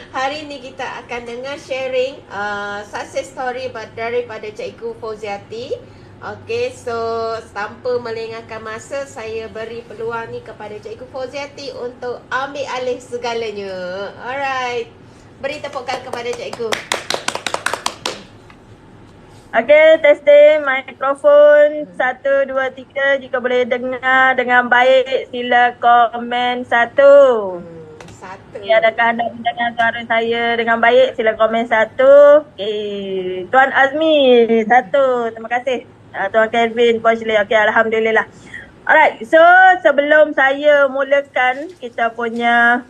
Hari ni kita akan dengar sharing success story daripada Cikgu Fauziati. Okey, so tanpa melengahkan masa, saya beri peluang ni kepada Cikgu Fauziati untuk ambil alih segalanya. Alright, beri tepukan kepada Cikgu. Okey, testing mikrofon 1, 2, 3. Jika boleh dengar dengan baik, sila komen 1. Satu. Okay, adakah anda mendengar suara saya dengan baik? Sila komen 1. Okay. Tuan Azmi 1. Terima kasih. Tuan Kelvin, Coach Lee. Okay, Alhamdulillah. Alright, so sebelum saya mulakan kita punya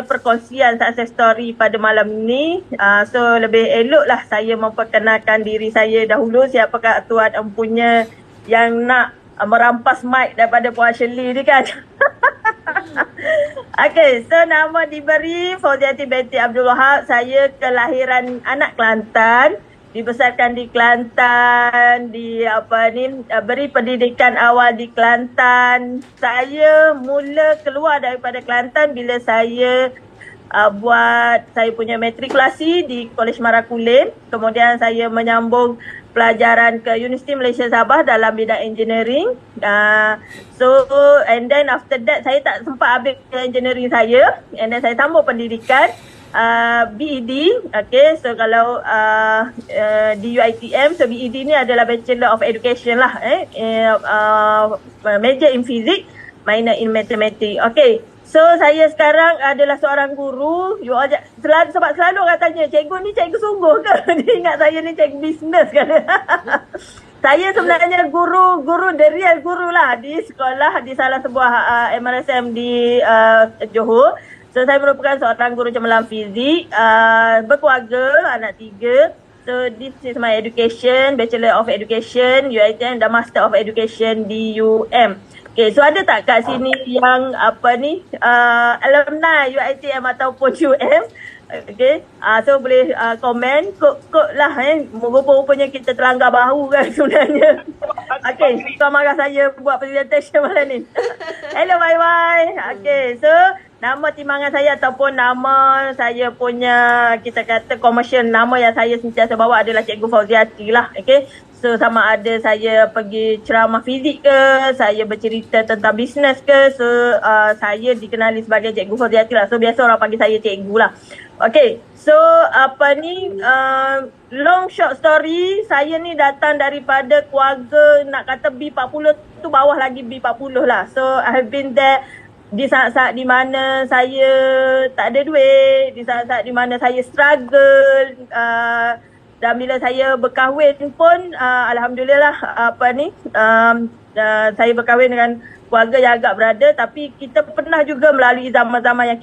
perkongsian success story pada malam ini, so lebih eloklah saya memperkenalkan diri saya dahulu. Siapakah tuan empunya yang nak merampas mic daripada Puan Shirley ni kan? Okay, so nama diberi Fauziati binti Abdul Wahab. Saya kelahiran anak Kelantan, dibesarkan di Kelantan, beri pendidikan awal di Kelantan. Saya mula keluar daripada Kelantan bila saya buat saya punya matrikulasi di Kolej Marakulim. Kemudian saya menyambung pelajaran ke Universiti Malaysia Sabah dalam bidang engineering. And then after that saya tak sempat habis engineering saya, and then saya sambung pendidikan BED. Okay, so kalau di UiTM, so BED ni adalah Bachelor of Education lah, major in physics, minor in mathematics. Okay, so saya sekarang adalah seorang guru. Sebab selalu orang tanya, cikgu ni cikgu sungguh ke? Dia ingat saya ni cikgu bisnes kan? Saya sebenarnya guru the real guru lah di sekolah, di salah sebuah MRSM di Johor. So saya merupakan seorang guru cemerlang fizik, berkeluarga, anak 3. So this is my education, Bachelor of Education, UiTM dan Master of Education di UM. Okay, so ada tak kat sini yang alumni UiTM ataupun UM? Okay, so boleh komen, kod lah rupa-rupanya kita terlanggar bahu kan sebenarnya. Okay, kau marah saya buat presentation malam ni. Hello, bye-bye. Okay, so nama timbangan saya ataupun nama saya punya, kita kata komersial, nama yang saya sentiasa bawa adalah Cikgu Fauziati lah. Okay, so sama ada saya pergi ceramah fizik ke, saya bercerita tentang bisnes ke, so saya dikenali sebagai Cikgu Fauziati lah. So biasa orang panggil saya cikgu lah. Okay, so long short story, saya ni datang daripada keluarga nak kata B40 tu bawah lagi B40 lah. So I have been there di saat-saat di mana saya tak ada duit, di saat-saat di mana saya struggle, dan bila saya berkahwin pun alhamdulillah saya berkahwin dengan keluarga yang agak berada, tapi kita pernah juga melalui zaman-zaman yang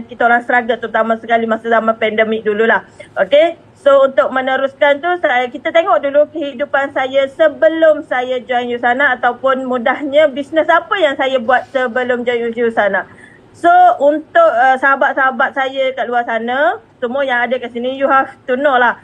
kita orang struggle, terutama sekali masa zaman pandemik dululah. Okay, so untuk meneruskan tu, kita tengok dulu kehidupan saya sebelum saya join USANA, ataupun mudahnya bisnes apa yang saya buat sebelum join USANA. So untuk sahabat-sahabat saya kat luar sana, semua yang ada kat sini, you have to know lah,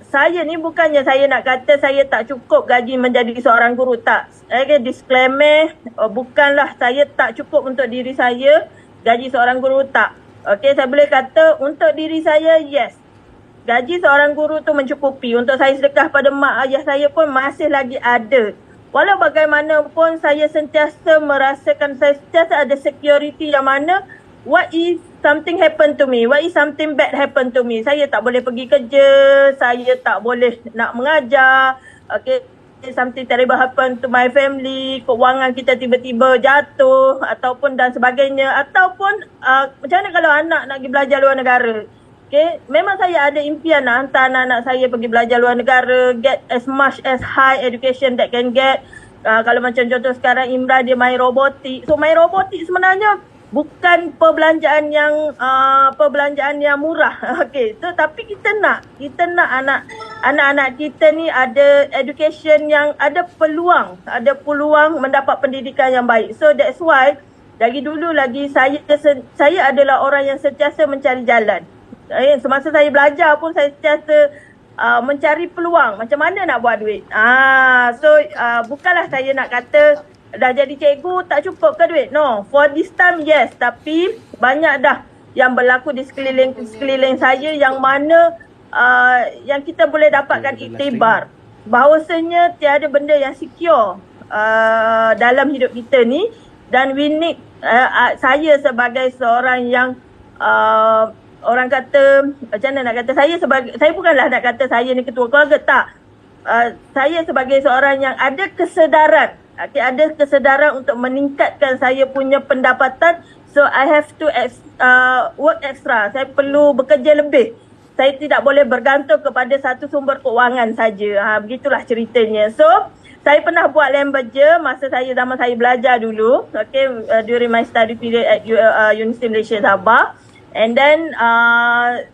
saya ni bukannya saya nak kata saya tak cukup gaji menjadi seorang guru, tak. Okay, disclaimer, bukanlah saya tak cukup untuk diri saya, gaji seorang guru, tak. Okay, saya boleh kata untuk diri saya, yes, gaji seorang guru tu mencukupi. Untuk saya sedekah pada mak ayah saya pun masih lagi ada. Walau bagaimanapun saya sentiasa merasakan, saya sentiasa ada security yang mana, what if something happen to me? What if something bad happen to me? Saya tak boleh pergi kerja, saya tak boleh nak mengajar. Okay, something terrible happen to my family, kewangan kita tiba-tiba jatuh ataupun dan sebagainya. Ataupun macam mana kalau anak nak pergi belajar luar negara? Okay, memang saya ada impian nak hantar anak-anak saya pergi belajar luar negara, get as much as high education that can get. Kalau macam contoh sekarang Imran dia main robotik. So main robotik sebenarnya bukan perbelanjaan yang murah. Okey, so tapi kita nak anak-anak kita ni ada education yang ada peluang mendapat pendidikan yang baik. So that's why dari dulu lagi saya adalah orang yang sentiasa mencari jalan. Semasa saya belajar pun saya sentiasa mencari peluang macam mana nak buat duit. Bukanlah saya nak kata dah jadi cikgu tak cukup ke duit? No, for this time yes, tapi banyak dah yang berlaku di sekeliling saya yang mana yang kita boleh dapatkan iktibar bahawasanya tiada benda yang secure dalam hidup kita ni, dan we need saya sebagai seorang yang orang kata macam mana nak kata, saya bukanlah nak kata saya ni ketua keluarga, tak. Saya sebagai seorang yang ada kesedaran, ada kesedaran untuk meningkatkan saya punya pendapatan, so I have to work extra. Saya perlu bekerja lebih. Saya tidak boleh bergantung kepada satu sumber keuangan saja. Begitulah ceritanya. So saya pernah buat lem beja masa zaman saya belajar dulu, during my study period at Universiti Malaysia Sabah. And then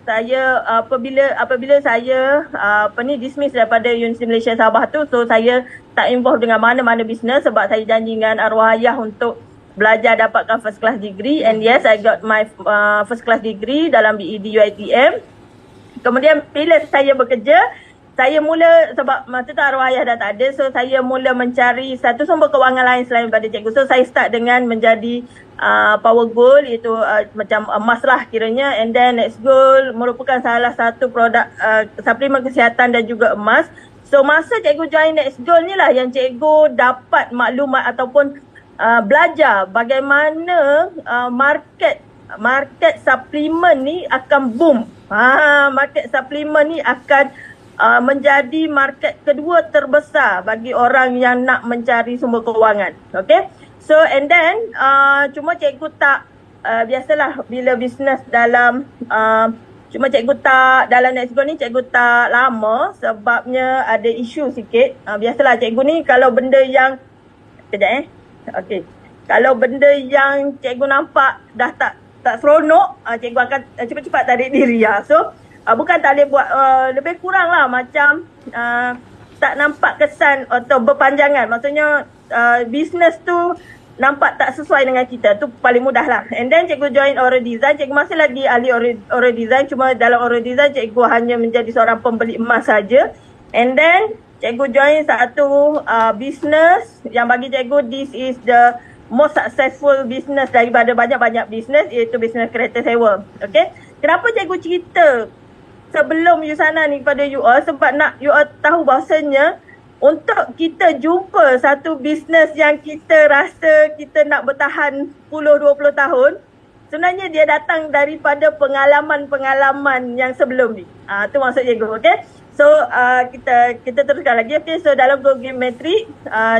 saya apabila saya dismiss daripada Universiti Malaysia Sabah tu, so saya tak involve dengan mana-mana bisnes sebab saya janji dengan arwah ayah untuk belajar dapatkan first class degree. And yes, I got my first class degree dalam BEd UiTM. Kemudian bila saya bekerja, saya mula, sebab masa tu arwah ayah dah tak ada, so saya mula mencari satu sumber kewangan lain selain daripada cikgu. So saya start dengan menjadi Power Gold, iaitu macam emas lah kiranya. And then Next Gold merupakan salah satu produk suplemen kesihatan dan juga emas. So masa cikgu join Next Gold ni lah yang cikgu dapat maklumat ataupun belajar bagaimana market suplemen ni akan boom. Market suplemen ni akan menjadi market kedua terbesar bagi orang yang nak mencari sumber kewangan. Okay. So and then cuma cikgu tak biasalah bila bisnes dalam cuma cikgu tak dalam Next Gold ni cikgu tak lama sebabnya ada isu sikit. Biasalah cikgu ni kalau benda yang okey. Kalau benda yang cikgu nampak dah tak seronok, cikgu akan cepat-cepat tarik diri. So bukan tak boleh buat, lebih kurang lah macam tak nampak kesan atau berpanjangan. Maksudnya bisnes tu nampak tak sesuai dengan kita. Tu paling mudah lah. And then cikgu join Oral Design. Cikgu masih lagi ahli Oral Design. Cuma dalam Oral Design cikgu hanya menjadi seorang pembeli emas saja. And then cikgu join satu bisnes yang bagi cikgu this is the most successful business daripada banyak-banyak bisnes, iaitu bisnes kereta sewa. Okay. Kenapa cikgu cerita sebelum Yusana ni kepada you all? Sebab nak you all tahu bahasanya untuk kita jumpa satu bisnes yang kita rasa kita nak bertahan 10-20 tahun, sebenarnya dia datang daripada pengalaman-pengalaman yang sebelum ni. Tu maksud cikgu, okay? So kita teruskan lagi. Okay, so dalam Gogimetri,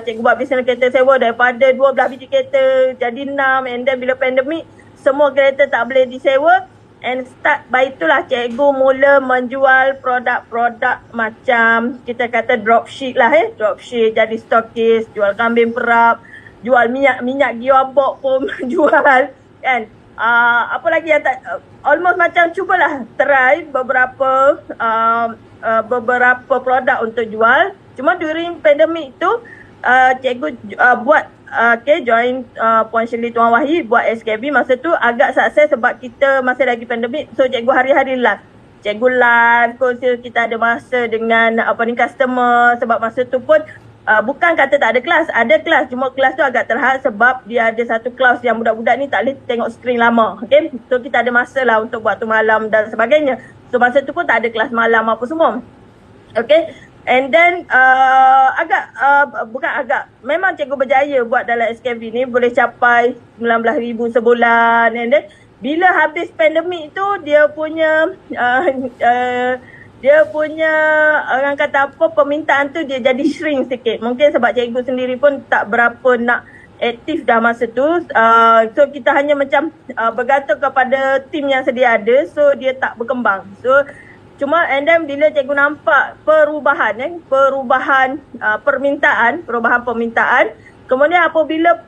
cikgu buat bisnes kereta sewa daripada 12 biji kereta jadi 6, and then bila pandemik semua kereta tak boleh disewa. And start by itulah cikgu mula menjual produk-produk macam kita kata dropship lah, dropship, jadi stokis, jual kambing perap, jual minyak gearbox pun jual kan. Apa lagi yang tak, almost macam cubalah try beberapa produk untuk jual. Cuma during pandemic tu cikgu buat join Puan Shirley Tuan Wahid buat SKB. Masa tu agak sukses sebab kita masih lagi pandemik. So cikgu hari-hari live. Cikgu live, kita ada masa dengan customer. Sebab masa tu pun bukan kata tak ada kelas. Ada kelas, cuma kelas tu agak terhad sebab dia ada satu kelas yang budak-budak ni tak boleh tengok screen lama. Okay? So kita ada masa lah untuk buat tu malam dan sebagainya. So masa tu pun tak ada kelas malam apa semua. Okay? And then memang cikgu berjaya buat dalam SKB ni boleh capai 19,000 sebulan. And then bila habis pandemik tu dia punya orang kata apa, permintaan tu dia jadi shrink sikit. Mungkin sebab cikgu sendiri pun tak berapa nak aktif dah masa tu. So kita hanya macam bergantung kepada tim yang sedia ada. So dia tak berkembang. So cuma and then bila cikgu nampak perubahan permintaan, kemudian apabila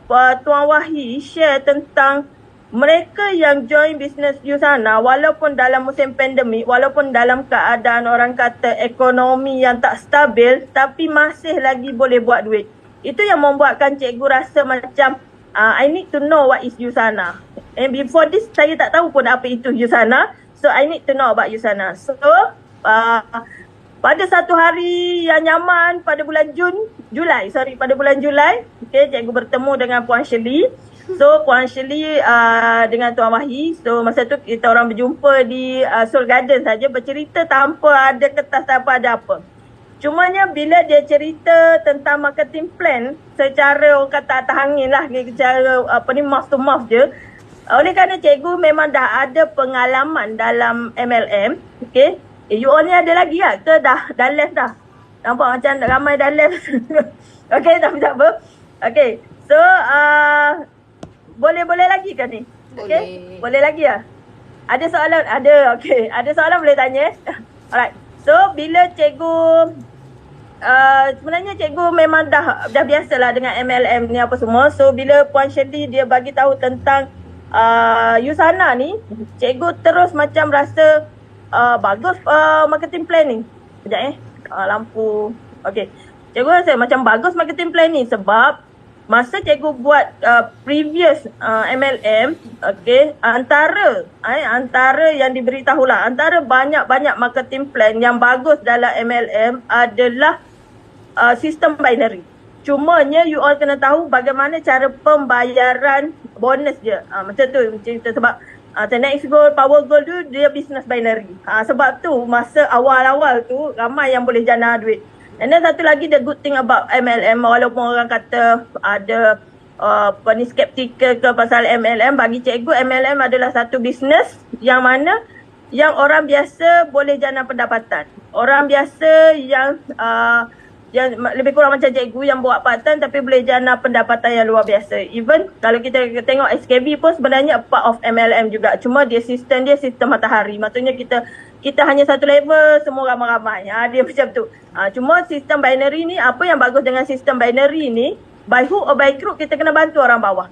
Tuan Wahid share tentang mereka yang join bisnes Yusana walaupun dalam musim pandemik, walaupun dalam keadaan orang kata ekonomi yang tak stabil, tapi masih lagi boleh buat duit. Itu yang membuatkan cikgu rasa macam I need to know what is Yusana. And before this saya tak tahu pun apa itu Yusana. So I need to know about Yusana. So pada satu hari yang nyaman pada bulan Julai, okay, cikgu bertemu dengan Puan Shirley. So Puan Shirley dengan Tuan Wahyi, so masa tu kita orang berjumpa di Seoul Garden saja, bercerita tanpa ada kertas, tanpa ada apa. Cumanya bila dia cerita tentang marketing plan secara orang kata atas angin lah, secara mouth to mouth je. Oleh kerana cikgu memang dah ada pengalaman dalam MLM, okay. You all ni ada lagi lah ke dah left dah? Nampak macam ramai dah left. Okay, tak apa. Okay, so boleh lagi kan ni? Okay, boleh lagi lah. Ada soalan? Ada, okay. Ada soalan boleh tanya. Alright, so bila cikgu sebenarnya cikgu memang dah biasalah dengan MLM ni apa semua. So bila Puan Shirley dia bagi tahu tentang Usana ni, cikgu terus macam rasa bagus marketing plan ni. Sekejap lampu. Okay, cikgu rasa macam bagus marketing plan ni sebab masa cikgu buat previous MLM, okay, antara yang diberitahulah, antara banyak-banyak marketing plan yang bagus dalam MLM adalah sistem binary. Cumanya you all kena tahu bagaimana cara pembayaran bonus dia. Macam tu cerita sebab Next Goal, Power Goal tu dia business binary. Sebab tu masa awal-awal tu ramai yang boleh jana duit. And then satu lagi the good thing about MLM, walaupun orang kata ada skeptical ke pasal MLM, bagi cikgu MLM adalah satu business yang mana yang orang biasa boleh jana pendapatan. Orang biasa yang lebih kurang macam cikgu yang buat part-time tapi boleh jana pendapatan yang luar biasa. Even kalau kita tengok SKB pun sebenarnya part of MLM juga. Cuma sistem matahari. Maksudnya kita hanya satu level, semua ramai-ramai. Dia macam tu. Cuma sistem binary ni, apa yang bagus dengan sistem binary ni, by hook or by crook kita kena bantu orang bawah.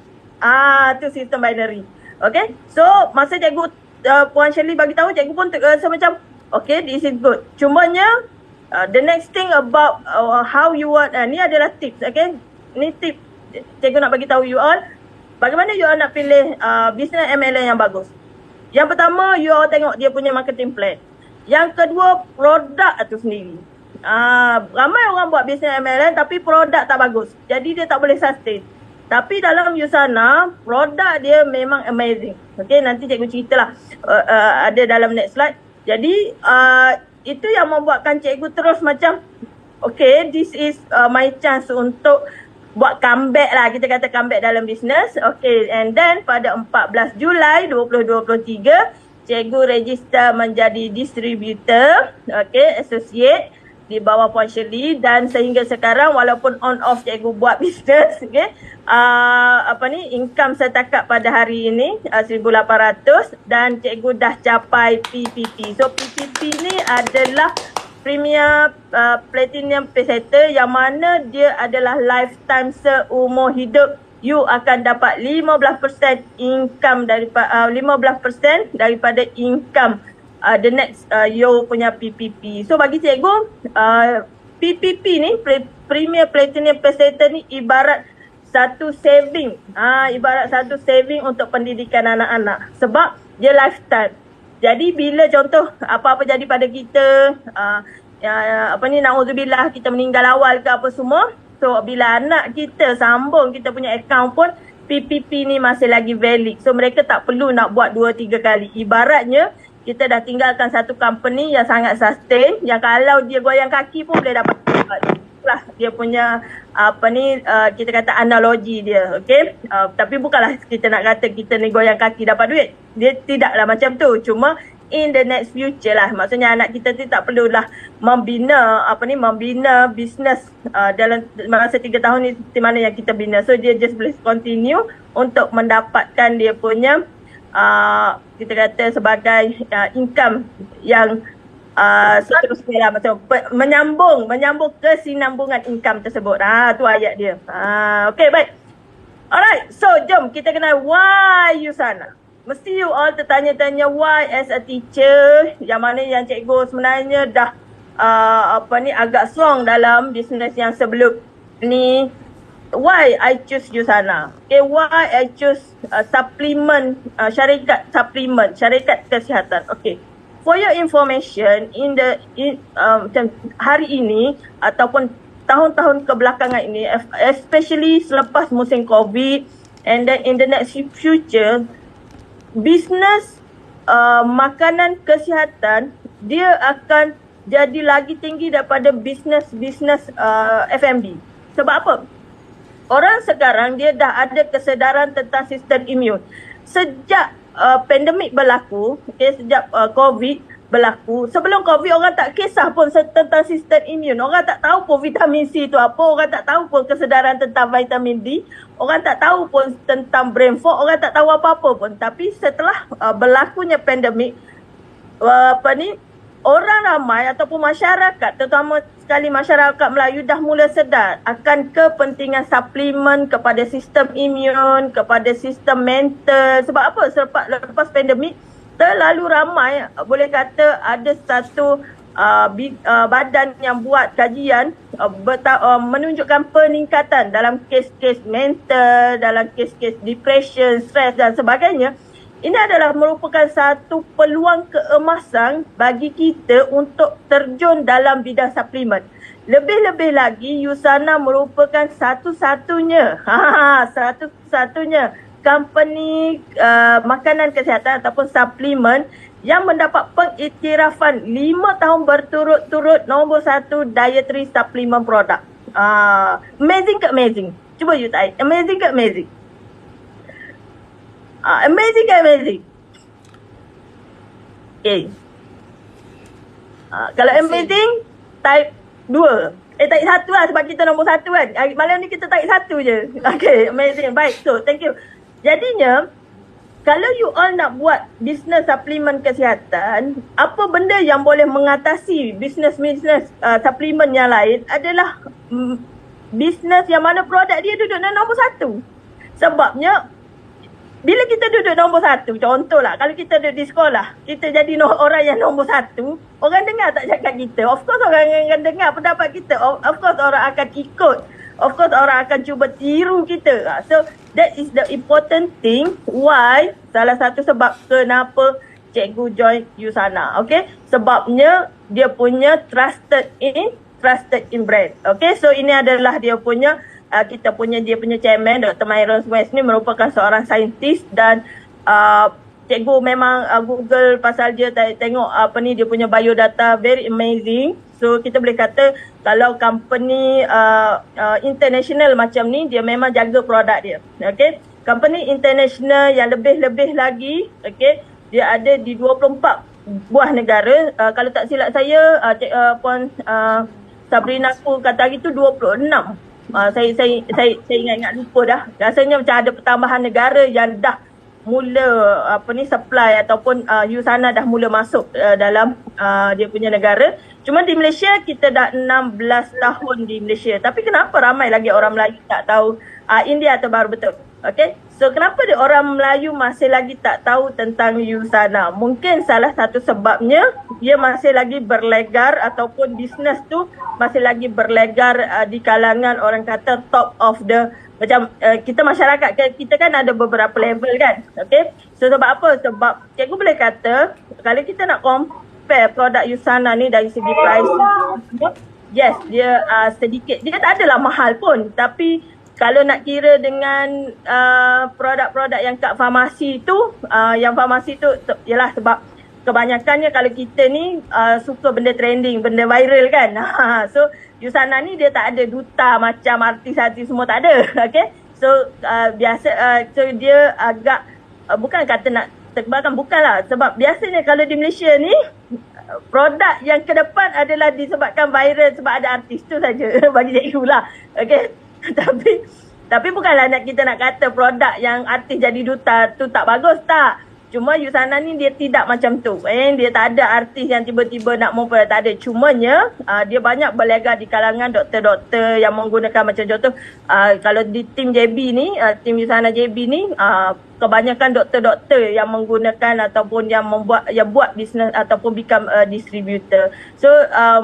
Tu sistem binary. Okay. So masa cikgu Puan Shirley bagi tahu, cikgu pun rasa macam okay, this is good. Cumanya the next thing about how you want, ni adalah tips, okay. Ni tips cikgu nak bagi tahu you all bagaimana you all nak pilih business MLM yang bagus. Yang pertama, you all tengok dia punya marketing plan. Yang kedua, produk tu sendiri. Ramai orang buat business MLM tapi produk tak bagus, jadi dia tak boleh sustain. Tapi dalam Usana, produk dia memang amazing. Okay, nanti cikgu ceritalah ada dalam next slide. Jadi itu yang membuatkan cikgu terus macam okay, this is my chance untuk buat comeback lah. Kita kata comeback dalam bisnes. Okay, and then pada 14 Julai 2023, cikgu register menjadi distributor, okay, associate di bawah Puan Shirley. Dan sehingga sekarang walaupun on off cikgu buat bisnes, okay, income setakat pada hari ini 1,800 dan cikgu dah capai PPP. So PPP ni adalah Premier Platinum Pesetter yang mana dia adalah lifetime seumur hidup. You akan dapat 15% income daripada 15% daripada income the next you punya PPP. So bagi cikgu PPP ni, Premier Platinum Pesetter ni ibarat satu saving. Ibarat satu saving untuk pendidikan anak-anak sebab dia lifetime. Jadi bila contoh apa-apa jadi pada kita, na'udzubillah kita meninggal awal ke apa semua, so bila anak kita sambung kita punya account pun PPP ni masih lagi valid. So mereka tak perlu nak buat 2-3 kali. Ibaratnya kita dah tinggalkan satu company yang sangat sustain, yang kalau dia goyang kaki pun boleh dapat. Itulah dia punya kita kata analogi dia, okay. Tapi bukanlah kita nak kata kita ni goyang kaki dapat duit. Dia tidaklah macam tu. Cuma in the next future lah. Maksudnya anak kita tu tak perlulah membina bisnes dalam masa 3 tahun ni seperti mana yang kita bina. So dia just boleh continue untuk mendapatkan dia punya kita kata sebagai income yang seterusnya lah, macam menyambung kesinambungan income tersebut. Tu ayat dia. Okay, baik. Alright, so jom kita kenal why Usana. Mesti you all tertanya-tanya why as a teacher, yang mana yang cikgu sebenarnya dah agak strong dalam bisnes yang sebelum ni. Why I choose Usana? Okay, why I choose supplement, syarikat supplement, syarikat kesihatan. Okay. for your information, hari ini ataupun tahun-tahun kebelakangan ini, especially selepas musim COVID and then in the next future, bisnes makanan kesihatan dia akan jadi lagi tinggi daripada bisnes F&B. Sebab apa? Orang sekarang dia dah ada kesedaran tentang sistem imun. Sejak pandemik berlaku, sejak COVID berlaku, sebelum COVID orang tak kisah pun tentang sistem imun. Orang tak tahu pun vitamin C itu apa, orang tak tahu pun kesedaran tentang vitamin D, orang tak tahu pun tentang brain fog, orang tak tahu apa-apa pun. Tapi setelah berlakunya pandemik, orang ramai ataupun masyarakat, terutama sekali masyarakat Melayu dah mula sedar akan kepentingan suplemen kepada sistem imun, kepada sistem mental. Sebab apa? Lepas pandemik, terlalu ramai, boleh kata ada satu badan yang buat kajian menunjukkan peningkatan dalam kes-kes mental, dalam kes-kes depression, stres dan sebagainya. Ini adalah merupakan satu peluang keemasan bagi kita untuk terjun dalam bidang suplemen. Lebih-lebih lagi, USANA merupakan satu-satunya company makanan kesihatan ataupun suplemen yang mendapat pengiktirafan 5 tahun berturut-turut nombor 1 dietary supplement product. Amazing ke amazing? Cuba you type. Amazing ke amazing? Amazing ke amazing? Okay. Kalau amazing, type 2. Type 1 lah sebab kita nombor 1 kan. Malam ni kita type 1 je. Okay, amazing. Baik, so thank you. Jadinya, kalau you all nak buat bisnes suplemen kesihatan, apa benda yang boleh mengatasi bisnes suplemen yang lain adalah bisnes yang mana produk dia duduk nombor 1. Sebabnya, bila kita duduk nombor 1, contohlah kalau kita duduk di sekolah, kita jadi orang yang nombor 1, orang dengar tak cakap kita? Of course orang akan dengar pendapat kita. Of course orang akan ikut. Of course orang akan cuba tiru kita. So that is the important thing why, salah satu sebab kenapa cikgu join USANA. Okay, sebabnya dia punya trusted in brand. Okay, so ini adalah dia punya dia punya chairman Dr. Myron West ni merupakan seorang saintis dan cikgu memang Google pasal dia tengok dia punya biodata very amazing. So kita boleh kata kalau company international macam ni, dia memang jaga produk dia. Okay, company international yang lebih-lebih lagi, okay, dia ada di 24 buah negara. Kalau tak silap saya, Puan Sabrina aku kata hari tu 26. Saya ingat lupa dah. Rasanya macam ada pertambahan negara yang dah mula supply ataupun USANA dah mula masuk dalam dia punya negara. Cuma di Malaysia kita dah 16 tahun di Malaysia. Tapi kenapa ramai lagi orang Melayu tak tahu? India tu baru betul. Okay, so kenapa dia orang Melayu masih lagi tak tahu tentang USANA? Mungkin salah satu sebabnya dia masih lagi berlegar ataupun bisnes tu masih lagi berlegar di kalangan orang kata top of the, macam kita masyarakat kita kan ada beberapa level kan. Okay, so sebab apa? Sebab cikgu boleh kata kalau kita nak compare produk USANA ni dari segi price, yes dia sedikit, dia tak adalah mahal pun, tapi kalau nak kira dengan produk-produk yang kat farmasi tu, ialah sebab kebanyakannya kalau kita ni suka benda trending, benda viral kan. So USANA ni dia tak ada duta macam artis-artis semua, tak ada. Okay, so so dia agak bukan kata nak terbangkan, bukanlah. Sebab biasanya kalau di Malaysia ni produk yang ke depan adalah disebabkan viral sebab ada artis tu saja. Bagi cikgu lah. Okay, tapi bukanlah kita nak kata produk yang artis jadi duta tu tak bagus, tak. Cuma USANA ni dia tidak macam tu. Dia tak ada artis yang tiba-tiba nak memperoleh, tak ada. Cumanya dia banyak berlegar di kalangan doktor-doktor yang menggunakan macam contoh kalau di tim JB ni, tim USANA JB ni, kebanyakan doktor-doktor yang menggunakan ataupun yang buat bisnes ataupun become distributor. So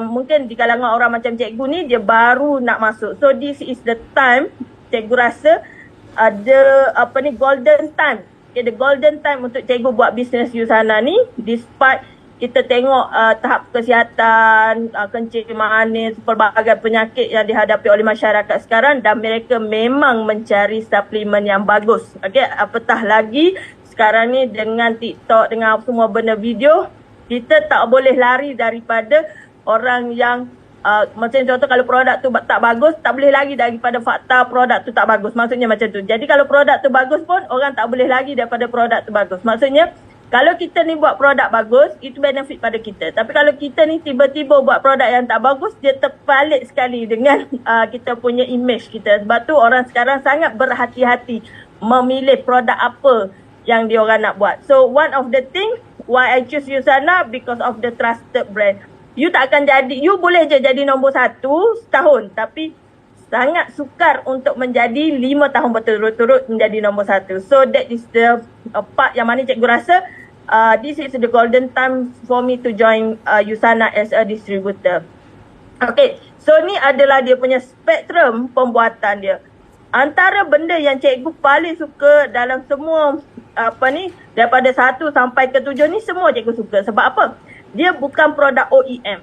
mungkin di kalangan orang macam cikgu ni dia baru nak masuk. So this is the time cikgu rasa ada golden time. Okay, the golden time untuk cikgu buat bisnes USANA ni, despite kita tengok tahap kesihatan, kencing manis, pelbagai penyakit yang dihadapi oleh masyarakat sekarang dan mereka memang mencari suplemen yang bagus. Okey, apatah lagi sekarang ni dengan TikTok, dengan semua benda video, kita tak boleh lari daripada orang yang macam contoh kalau produk tu tak bagus, tak boleh lagi daripada fakta produk tu tak bagus. Maksudnya macam tu. Jadi kalau produk tu bagus pun, orang tak boleh lagi daripada produk tu bagus. Maksudnya, kalau kita ni buat produk bagus, itu benefit pada kita. Tapi kalau kita ni tiba-tiba buat produk yang tak bagus, dia terpalit sekali dengan kita punya image kita. Sebab tu orang sekarang sangat berhati-hati memilih produk apa yang diorang nak buat. So one of the thing why I choose Usana because of the trusted brand. You tak akan jadi, you boleh je jadi nombor 1 setahun. Tapi sangat sukar untuk menjadi 5 tahun berturut-turut menjadi nombor 1. So that is the part yang mana cikgu rasa this is the golden time for me to join Usana as a distributor. Okay, so ni adalah dia punya spektrum pembuatan dia. Antara benda yang cikgu paling suka dalam semua daripada 1 sampai ke 7 ni semua cikgu suka. Sebab apa? Dia bukan produk OEM.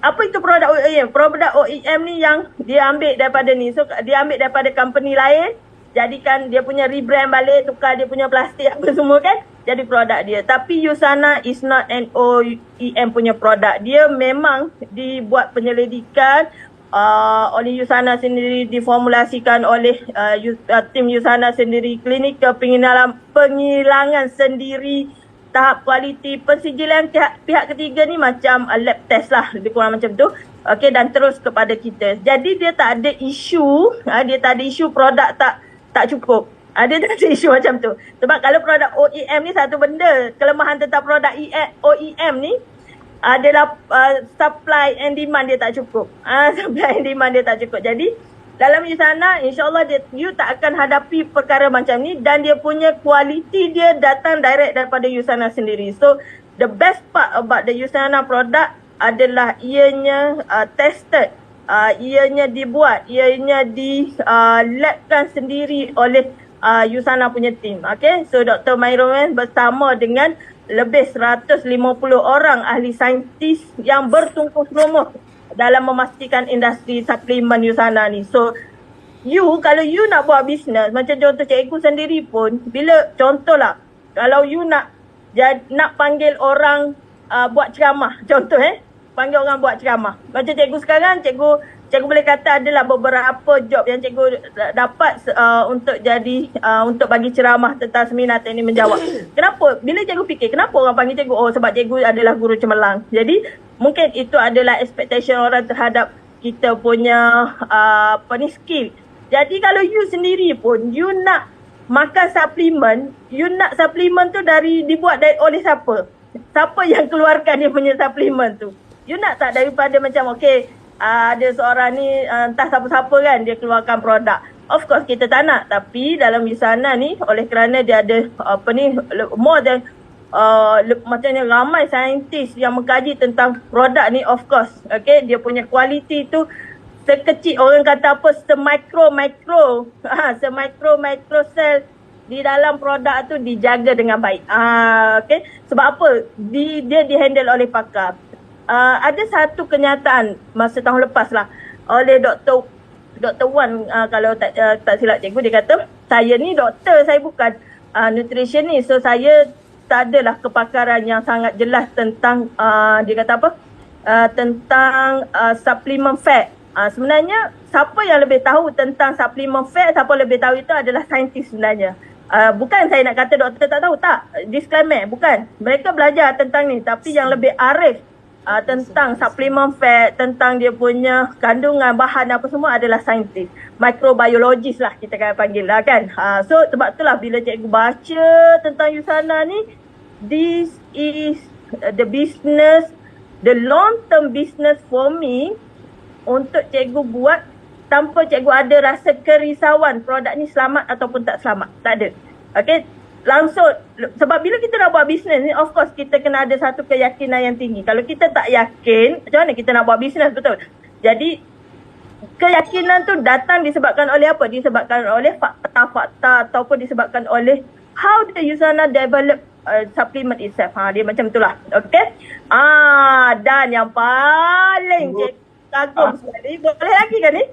Apa itu produk OEM? Produk OEM ni yang dia ambil daripada ni. So dia ambil daripada company lain, jadikan dia punya rebrand balik, tukar dia punya plastik apa semua kan, jadi produk dia. Tapi Usana is not an OEM punya produk. Dia memang dibuat penyelidikan oleh Usana sendiri, diformulasikan oleh tim Usana sendiri, klinikal penghilangan sendiri, tahap kualiti, pensijilan pihak ketiga ni macam lab test lah, lebih kurang macam tu. Okey, dan terus kepada kita. Jadi dia tak ada isu, produk tak cukup. Dia tak ada isu macam tu. Sebab kalau produk OEM ni satu benda, kelemahan tentang produk OEM ni adalah supply and demand dia tak cukup. Supply and demand dia tak cukup. Jadi dalam Usana, insyaAllah you tak akan hadapi perkara macam ni dan dia punya kualiti dia datang direct daripada Usana sendiri. So, the best part about the Usana product adalah ianya tested, ianya dibuat, ianya labkan sendiri oleh Usana punya team. Okay, so Dr. Mairoman bersama dengan lebih 150 orang ahli saintis yang bertungkus lumus dalam memastikan industri suplemen Usana ni. So, kalau you nak buat bisnes, macam contoh cikgu sendiri pun, bila contohlah, kalau you nak panggil orang buat ceramah, contoh panggil orang buat ceramah. Macam cikgu sekarang, cikgu boleh kata adalah beberapa job yang cikgu dapat untuk bagi ceramah tentang seminar teknik menjawab. Kenapa? Bila cikgu fikir, kenapa orang panggil cikgu? Oh, sebab cikgu adalah guru cemerlang. Jadi, mungkin itu adalah expectation orang terhadap kita punya skill. Jadi, kalau you sendiri pun, you nak makan suplemen, you nak suplemen tu dibuat oleh siapa? Siapa yang keluarkan dia punya suplemen tu? You nak tak daripada macam, okay, ada seorang ni entah siapa-siapa kan dia keluarkan produk. Of course kita tak nak, tapi dalam Usana ni oleh kerana dia ada more than macamnya ramai saintis yang mengkaji tentang produk ni, of course okay, dia punya kualiti tu sekecil, orang kata apa, semikro sel di dalam produk tu dijaga dengan baik. Okay, sebab apa? Dia dihandle oleh pakar. Ada satu kenyataan masa tahun lepas lah oleh Dr. Wan, kalau tak silap cikgu, dia kata, saya ni doktor, saya bukan nutritionist, so saya tak adalah kepakaran yang sangat jelas tentang dia kata apa, tentang suplemen fat. Sebenarnya siapa yang lebih tahu tentang suplemen fat, siapa lebih tahu itu adalah saintis sebenarnya. Bukan saya nak kata doktor tak tahu, tak, disclaimer, bukan. Mereka belajar tentang ni, tapi yang lebih arif tentang suplemen fat, tentang dia punya kandungan bahan apa semua adalah saintis, microbiologist lah kita akan panggil lah kan. So sebab itulah bila cikgu baca tentang Usana ni, this is the business, the long term business for me untuk cikgu buat tanpa cikgu ada rasa kerisauan produk ni selamat ataupun tak selamat. Tak ada. Okay, langsung, sebab bila kita nak buat bisnes ni, of course kita kena ada satu keyakinan yang tinggi. Kalau kita tak yakin, macam mana kita nak buat bisnes, betul? Jadi keyakinan tu datang disebabkan oleh apa? Disebabkan oleh fakta-fakta ataupun disebabkan oleh how the Usana develop supplement itself. Dia macam itulah. Okay. Dan yang paling cikgu kagum sekali, boleh lagi kan ni?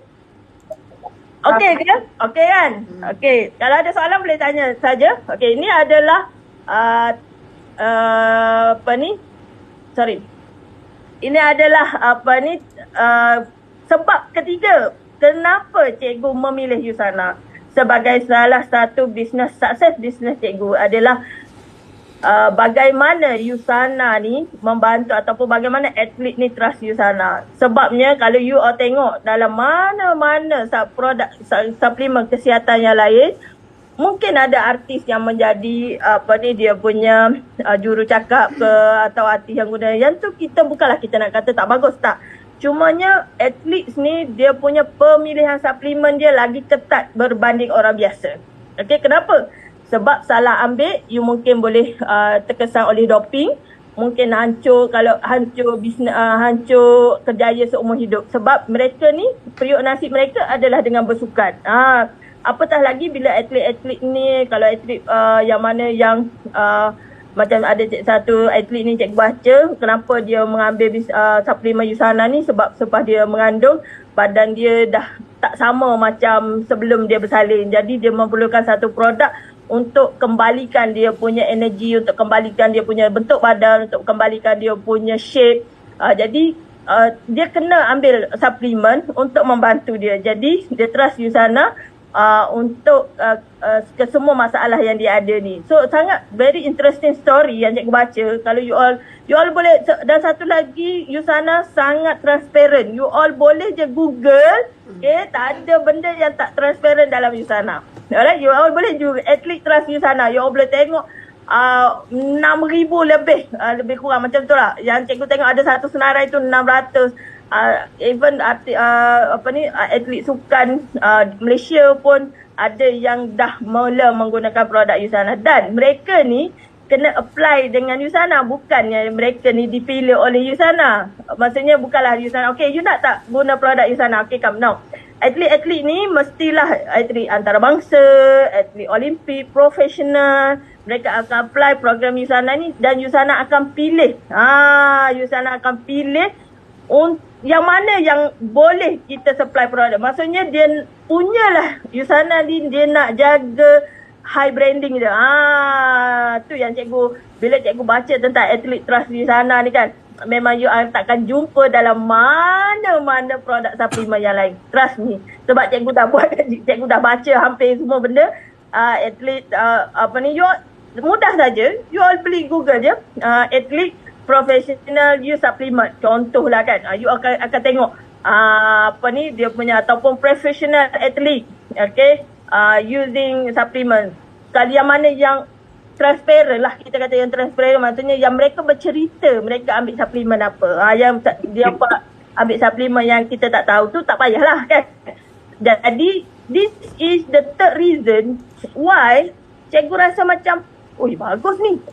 Okey ke? Okey kan? Okey. Kalau ada soalan boleh tanya saja. Okey, ini adalah apa ni? Sorry. Ini adalah apa ni? Sebab ketiga, kenapa cikgu memilih Yusana sebagai salah satu bisnes sukses bisnes cikgu adalah bagaimana Yusana ni membantu ataupun bagaimana atlet ni trust Yusana. Sebabnya kalau you all tengok dalam mana-mana produk suplemen kesihatan yang lain, mungkin ada artis yang menjadi apa ni dia punya jurucakap ke atau artis yang guna. Yang tu kita bukanlah kita nak kata tak bagus, tak. Cumanya atlet ni dia punya pemilihan suplemen dia lagi ketat berbanding orang biasa. Okey, kenapa? Sebab salah ambil, you mungkin boleh terkesan oleh doping, mungkin hancur bisnes, hancur kerjaya seumur hidup. Sebab mereka ni, periuk nasib mereka adalah dengan bersukan. Apatah lagi bila atlet-atlet ni, kalau atlet yang mana yang macam ada satu atlet ni cikgu baca, kenapa dia mengambil suplemen Yusana ni, sebab selepas dia mengandung, badan dia dah tak sama macam sebelum dia bersalin. Jadi dia memerlukan satu produk untuk kembalikan dia punya energi, untuk kembalikan dia punya bentuk badan, untuk kembalikan dia punya shape. Jadi dia kena ambil suplemen untuk membantu dia. Jadi dia trust Yusana untuk ke semua masalah yang dia ada ni. So sangat very interesting story yang cikgu baca. Kalau you all boleh, dan satu lagi Yusana sangat transparent. You all boleh je Google, okay, tak ada benda yang tak transparent dalam Yusana. Alright, you all boleh juga atlet trust Yusana. You all boleh tengok 6,000 lebih kurang macam tu lah. Yang cikgu tengok ada satu senarai tu 600. Even atlet sukan Malaysia pun ada yang dah mula menggunakan produk Yusana. Dan mereka ni kena apply dengan Yusana, bukannya mereka ni dipilih oleh Yusana. Maksudnya bukanlah Yusana, okay you nak tak guna produk Yusana, okay come now. Atlet-atlet ni mestilah atlet antarabangsa, atlet Olimpik, profesional. Mereka akan apply program Yusana ni dan Yusana akan pilih. Yusana akan pilih yang mana yang boleh kita supply produk. Maksudnya dia punyalah Yusana ni, dia nak jaga high branding dia. Tu yang cikgu, bila cikgu baca tentang atlet trust Yusana ni kan, memang you takkan jumpa dalam mana-mana produk suplemen yang lain. Trust me. Sebab cikgu dah buat, cikgu dah baca hampir semua benda. Atlet you mudah saja. You all beli Google je. Atlet professional use supplement. Contohlah kan. You akan tengok dia punya ataupun professional athlete. Okay. Using supplement. Kalau yang mana yang transparent lah, kita kata yang transparent, maksudnya yang mereka bercerita mereka ambil suplemen apa. Yang dia ambil suplemen yang kita tak tahu tu tak payahlah kan. Jadi this is the third reason why cikgu rasa macam bagus ni.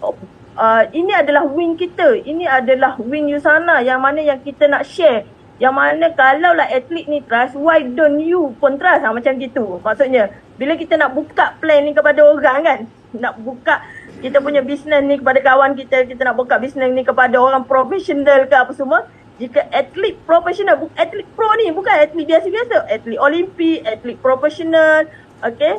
Ini adalah win kita. Ini adalah win Yusana yang mana yang kita nak share. Yang mana kalaulah atlet ni trust, why don't you pun trust? Macam gitu. Maksudnya bila kita nak buka plan ni kepada orang kan, nak buka kita punya bisnes ni kepada kawan kita, kita nak buka bisnes ni kepada orang profesional ke apa semua, jika atlet profesional, atlet pro ni bukan atlet biasa-biasa, atlet Olimpik, atlet profesional, okay,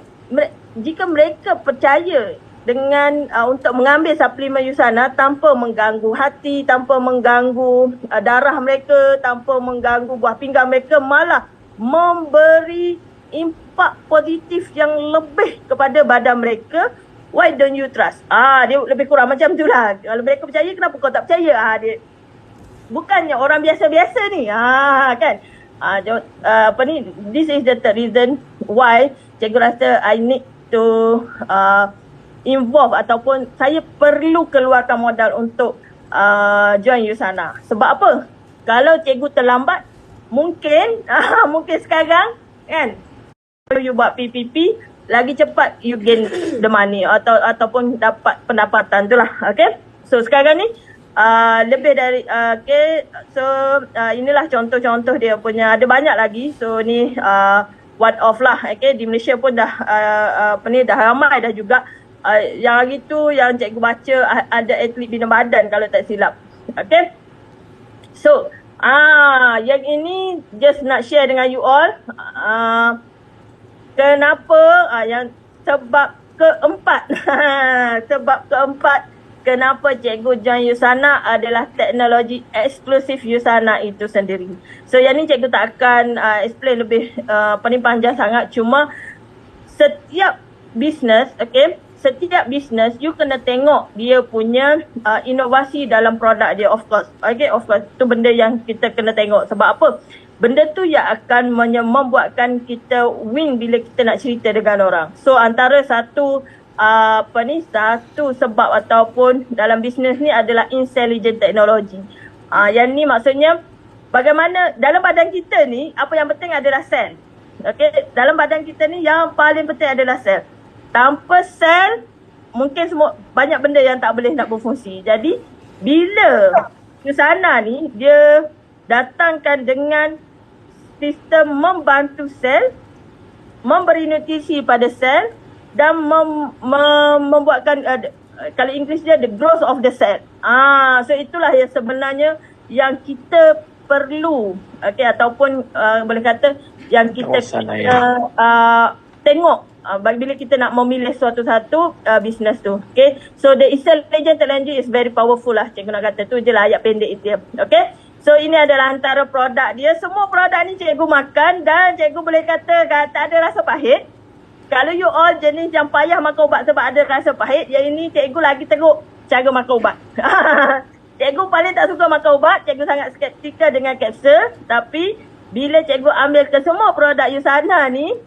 jika mereka percaya dengan untuk mengambil suplemen Yusana tanpa mengganggu hati, tanpa mengganggu darah mereka, tanpa mengganggu buah pinggang mereka, malah memberi impak positif yang lebih kepada badan mereka, why don't you trust? Dia lebih kurang macam tu lah. Kalau mereka percaya, kenapa kau tak percaya? Dia bukannya orang biasa-biasa ni. Kan? This is the third reason why cikgu rasa I need to involve ataupun saya perlu keluarkan modal untuk join Yusana. Sebab apa? Kalau cikgu terlambat, mungkin sekarang kan, kalau you buat PPP, lagi cepat you gain the money ataupun dapat pendapatan tu lah. Okay? So sekarang ni lebih dari so inilah contoh-contoh dia punya, ada banyak lagi. So ni one off lah. Okay? Di Malaysia pun dah dah ramai dah juga. Yang hari tu yang cikgu baca ada atlet bina badan kalau tak silap. Okay. So, yang ini just nak share dengan you all. Kenapa? Yang sebab keempat. Sebab keempat kenapa cikgu join USANA adalah teknologi eksklusif USANA itu sendiri. So, yang ni cikgu tak akan explain lebih panjang sangat. Cuma setiap business, okay, setiap business you kena tengok dia punya inovasi dalam produk dia, of course. Okay, of course. Itu benda yang kita kena tengok. Sebab apa? Benda tu yang akan membuatkan kita win bila kita nak cerita dengan orang. So antara satu satu sebab ataupun dalam bisnes ni adalah intelligent technology. Yang ni maksudnya bagaimana dalam badan kita ni apa yang penting adalah sel. Okay, dalam badan kita ni yang paling penting adalah sel. Tanpa sel mungkin semua banyak benda yang tak boleh nak berfungsi. Jadi bila USANA ni dia datangkan dengan sistem membantu sel, memberi nutrisi pada sel dan membuatkan kalau Inggeris dia the growth of the cell. So itulah yang sebenarnya yang kita perlu, okay, ataupun boleh kata yang kita tengok bila kita nak memilih suatu bisnes tu. Okay, so the intelligent technology is very powerful lah, cikgu nak kata. Tu je lah ayat pendek itu. Okay, so ini adalah antara produk dia. Semua produk ni cikgu makan dan cikgu boleh kata tak ada rasa pahit. Kalau you all jenis yang payah makan ubat sebab ada rasa pahit, yang ini cikgu lagi teruk cara makan ubat. Cikgu paling tak suka makan ubat, cikgu sangat skeptikal dengan kapsul. Tapi bila cikgu ambil ke semua produk USANA ni,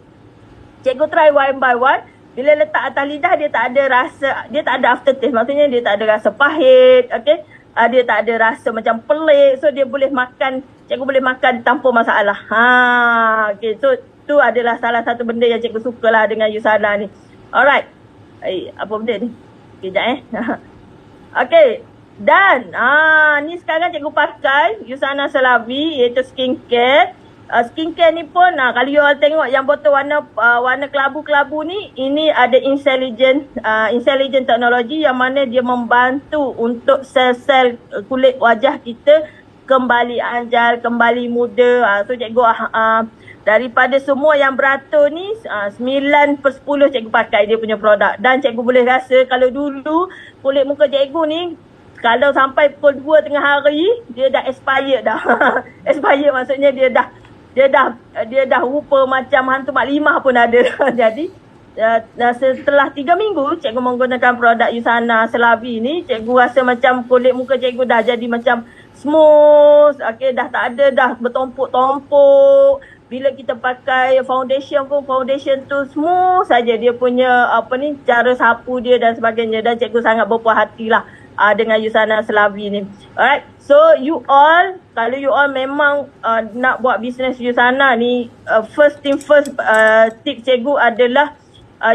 cikgu try one by one. Bila letak atas lidah dia tak ada rasa, dia tak ada aftertaste. Maksudnya dia tak ada rasa pahit, okay? Dia tak ada rasa macam pelik. So dia boleh makan, cikgu boleh makan tanpa masalah. Okay, so tu adalah salah satu benda yang cikgu sukalah dengan USANA ni. Alright. Apa benda ni? Kejap Okay. Dan ni sekarang cikgu pakai USANA Selavi iaitu skincare. Skincare ni pun kalau you all tengok yang botol warna kelabu-kelabu ni, ini ada intelligent teknologi yang mana dia membantu untuk sel-sel kulit wajah kita kembali anjal, kembali muda. So cikgu daripada semua yang beratur ni 9/10 cikgu pakai dia punya produk. Dan cikgu boleh rasa kalau dulu kulit muka cikgu ni kalau sampai pukul 2 tengah hari dia dah expired dah. Expired maksudnya dia dah rupa macam hantu mak limah pun ada. Jadi setelah 3 minggu cikgu menggunakan produk USANA Selavi ni, cikgu rasa macam kulit muka cikgu dah jadi macam smooth. Okay, dah tak ada dah bertumpuk-tumpuk. Bila kita pakai foundation pun, foundation tu smooth saja dia punya cara sapu dia dan sebagainya. Dan cikgu sangat berpuas hatilah dengan USANA Selavi ni. Alright, so you all, kalau you all memang nak buat bisnes USANA ni, first thing first, tip cikgu adalah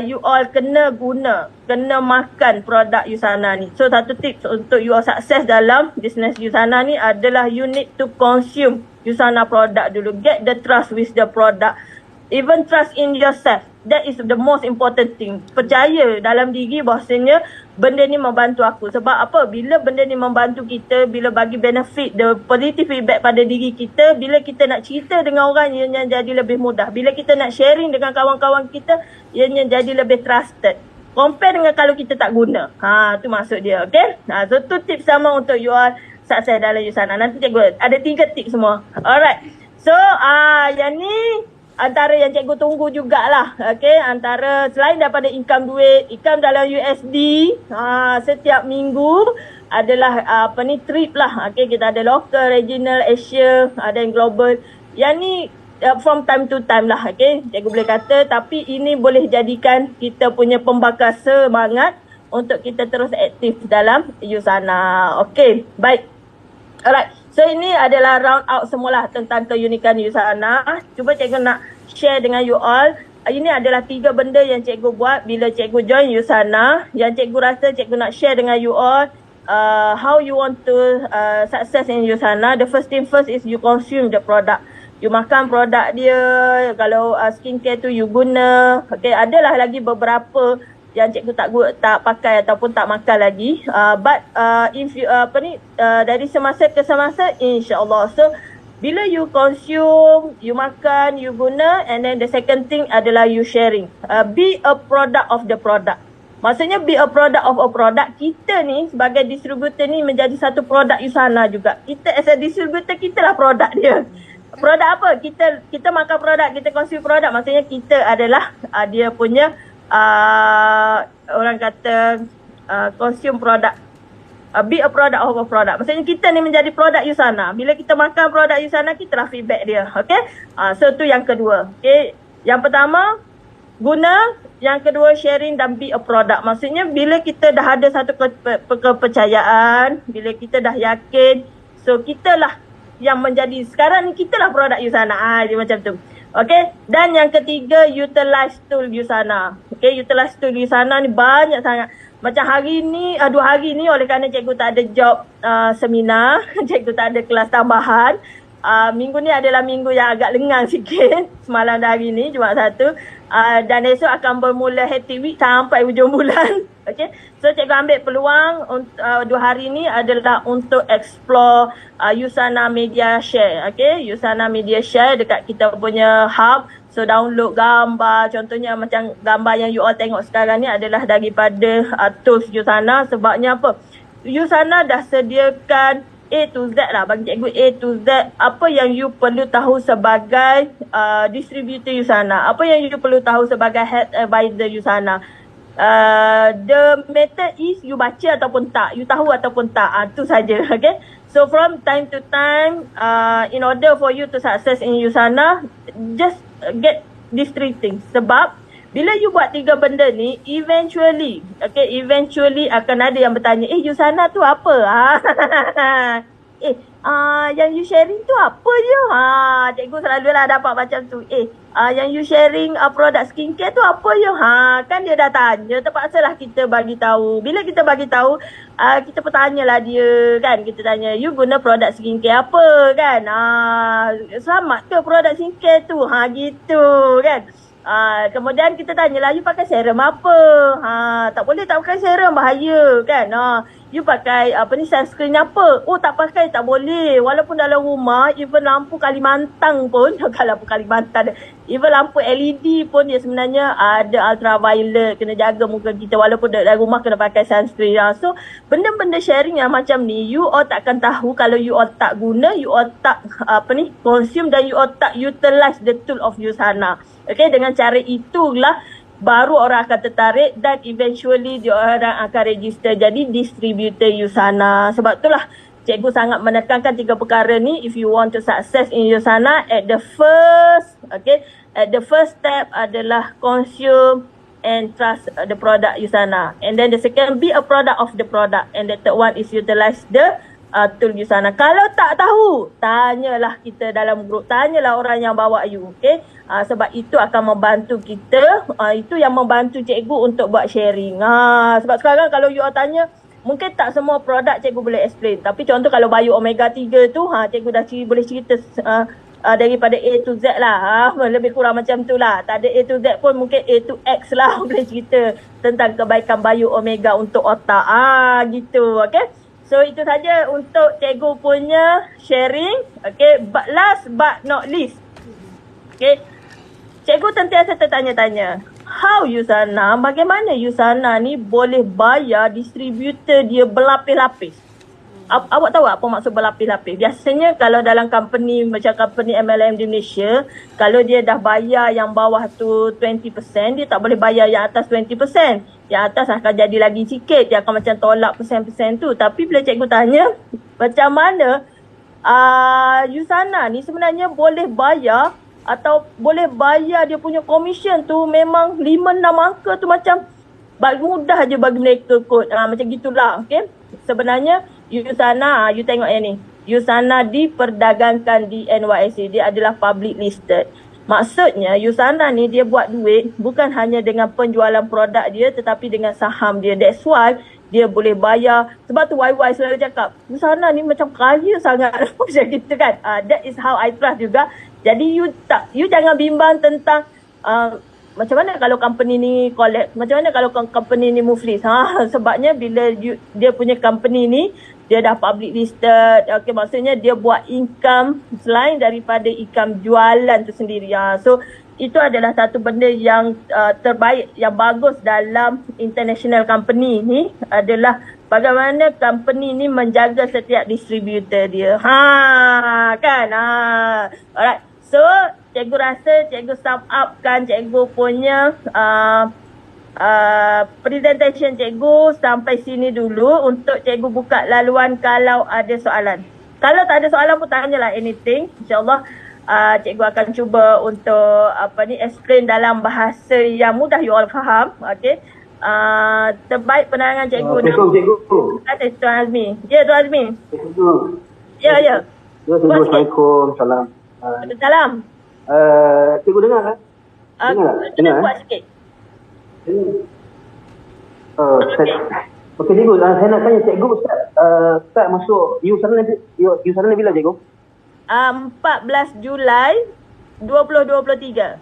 you all kena makan produk USANA ni. So satu tips untuk you all sukses dalam bisnes USANA ni adalah you need to consume USANA product dulu. Get the trust with the product. Even trust in yourself. That is the most important thing. Percaya dalam diri bahasanya benda ni membantu aku. Sebab apa? Bila benda ni membantu kita, bila bagi benefit, the positive feedback pada diri kita, bila kita nak cerita dengan orang, ianya jadi lebih mudah. Bila kita nak sharing dengan kawan-kawan kita, ianya jadi lebih trusted. Compare dengan kalau kita tak guna. Tu maksud dia. Okay? So tu tips sama untuk you all sukses dalam USANA. Nanti cikgu ada 3 tips semua. Alright. So yang ni antara yang cikgu tunggu jugalah. Okay, antara selain daripada income duit, income dalam USD setiap minggu adalah trip lah. Okay, kita ada local, regional, Asia, ada yang global. Yang ni from time to time lah. Okay, cikgu boleh kata, tapi ini boleh jadikan kita punya pembakar semangat untuk kita terus aktif dalam USANA. Okay, baik. Alright, so ini adalah round out semualah tentang keunikan USANA. Cuba cikgu nak share dengan you all. Ini adalah 3 benda yang cikgu buat bila cikgu join USANA. Yang cikgu rasa cikgu nak share dengan you all. How you want to success in USANA. The first thing first is you consume the product. You makan produk dia. Kalau skincare tu you guna. Okay, adalah lagi beberapa yang cikgu tak pakai ataupun tak makan lagi. But if you dari semasa ke semasa, insya-Allah. So bila you consume, you makan, you guna, and then the second thing adalah you sharing. Be a product of the product. Maksudnya be a product of a product. Kita ni sebagai distributor ni menjadi satu produk Usana juga. Kita as a distributor, kita lah produk dia. Produk apa? Kita makan produk, kita consume produk. Maksudnya kita adalah dia punya orang kata consume product. Be a product of a product. Maksudnya kita ni menjadi produk Usana. Bila kita makan produk Usana, kita lah feedback dia. Okay? So tu yang kedua. Okay? Yang pertama, guna. Yang kedua, sharing dan be a product. Maksudnya bila kita dah ada satu kepercayaan, bila kita dah yakin, so kita lah yang menjadi, sekarang ni kita lah produk Usana. Dia macam tu. Okay, dan yang ketiga, utilize tool Usana. Okay, utilize tool Usana ni banyak sangat. Macam hari ni, 2 hari ni oleh kerana cikgu tak ada job seminar, cikgu tak ada kelas tambahan. Minggu ni adalah minggu yang agak lengang sikit. Semalam dan hari ni, Jumaat 1. Dan esok akan bermula hectic week sampai hujung bulan. Okay, so cikgu ambil peluang 2 hari ni adalah untuk explore Usana Media Share. Okay, Usana Media Share dekat kita punya hub. So download gambar, contohnya macam gambar yang you all tengok sekarang ni adalah daripada tools Usana. Sebabnya apa? Usana dah sediakan A to Z lah, bagi cikgu A to Z. Apa yang you perlu tahu sebagai distributor Usana, apa yang you perlu tahu sebagai head advisor Usana. The method is you baca ataupun tak, you tahu ataupun tak, tu saja. Okay, so from time to time, in order for you to success in Usana, just get these 3 things. Sebab bila you buat 3 benda ni, eventually akan ada yang bertanya, Usana tu apa? Yang you sharing tu apa je? Cikgu selalulah dapat macam tu. Yang you sharing produk skincare tu apa je? Kan dia dah tanya, terpaksalah kita bagi tahu. Bila kita bagi tahu, kita bertanyalah dia kan. Kita tanya, you guna produk skincare apa kan? Selamat ke produk skincare tu? Gitu kan. Kemudian kita tanyalah, you pakai serum apa? Tak boleh tak pakai serum, bahaya kan. You pakai sunscreen apa? Oh, tak pakai, tak boleh. Walaupun dalam rumah, even lampu Kalimantan pun, lampu Kalimantan, even lampu LED pun dia sebenarnya ada ultraviolet. Kena jaga muka kita, walaupun dalam rumah kena pakai sunscreen. So benda-benda sharing yang macam ni, you all takkan tahu kalau you all tak guna, you all tak consume, dan you all tak utilize the tool of Usana. Okay, dengan cara itulah baru orang akan tertarik dan eventually dia orang akan register jadi distributor Usana. Sebab itulah cikgu sangat menekankan 3 perkara ni. If you want to success in Usana, at the first step adalah consume and trust the product Usana. And then the second, be a product of the product. And the third one is utilize the tool Usana. Kalau tak tahu, tanyalah kita dalam grup, tanyalah orang yang bawa you. Okay, sebab itu akan membantu kita. Itu yang membantu cikgu untuk buat sharing. Sebab sekarang kalau you all tanya, mungkin tak semua produk cikgu boleh explain. Tapi contoh kalau Bio Omega 3 tu, cikgu dah boleh cerita daripada A to Z lah. Lebih kurang macam tu lah. Tak ada A to Z pun, mungkin A to X lah boleh cerita tentang kebaikan Bio Omega untuk otak. Gitu. Okay, so itu saja untuk cikgu punya sharing. Okay, but last but not least, okay, cikgu sentiasa tertanya-tanya, how Usana, bagaimana Usana ni boleh bayar distributor dia berlapis-lapis? Awak tahu apa maksud berlapis-lapis? Biasanya kalau dalam company macam company MLM di Malaysia, kalau dia dah bayar yang bawah tu 20%, dia tak boleh bayar yang atas 20%. Yang atas akan jadi lagi sikit, dia akan macam tolak persen-persen tu. Tapi bila cikgu tanya, macam mana Usana ni sebenarnya boleh bayar atau boleh bayar dia punya commission tu memang 5-6 angka tu macam mudah je bagi mereka kot. Macam gitulah. Okay, sebenarnya Usana, you tengok yang ni, Usana diperdagangkan di NYSE, dia adalah public listed. Maksudnya Usana ni dia buat duit bukan hanya dengan penjualan produk dia, tetapi dengan saham dia. That's why dia boleh bayar. Sebab tu YY selalu cakap, Usana ni macam kaya sangat. Macam gitu kan. That is how I trust juga. Jadi you jangan bimbang tentang macam mana kalau company ni collapse? Macam mana kalau company ni muflis? Sebabnya bila dia punya company ni, dia dah public listed. Okay, maksudnya dia buat income selain daripada income jualan tu sendiri. So, itu adalah satu benda yang terbaik, yang bagus dalam international company ni adalah bagaimana company ni menjaga setiap distributor dia. Kan? Alright. So, cikgu rasa cikgu sum up kan cikgu punya presentation cikgu sampai sini dulu untuk cikgu buka laluan kalau ada soalan. Kalau tak ada soalan pun tanyalah anything. InsyaAllah cikgu akan cuba untuk explain dalam bahasa yang mudah you all faham. Okay. Terbaik penerangan cikgu. Cikgu. Terima kasih Tuan Azmi. Ya Tuan Azmi. Cikgu. Ya. Assalamualaikum. Salam. Salam. Cikgu dengar kan? Dengar buat sikit. Okey cikgu, saya nak tanya cikgu, Ustaz masuk sana bila cikgu? 14 Julai 2023.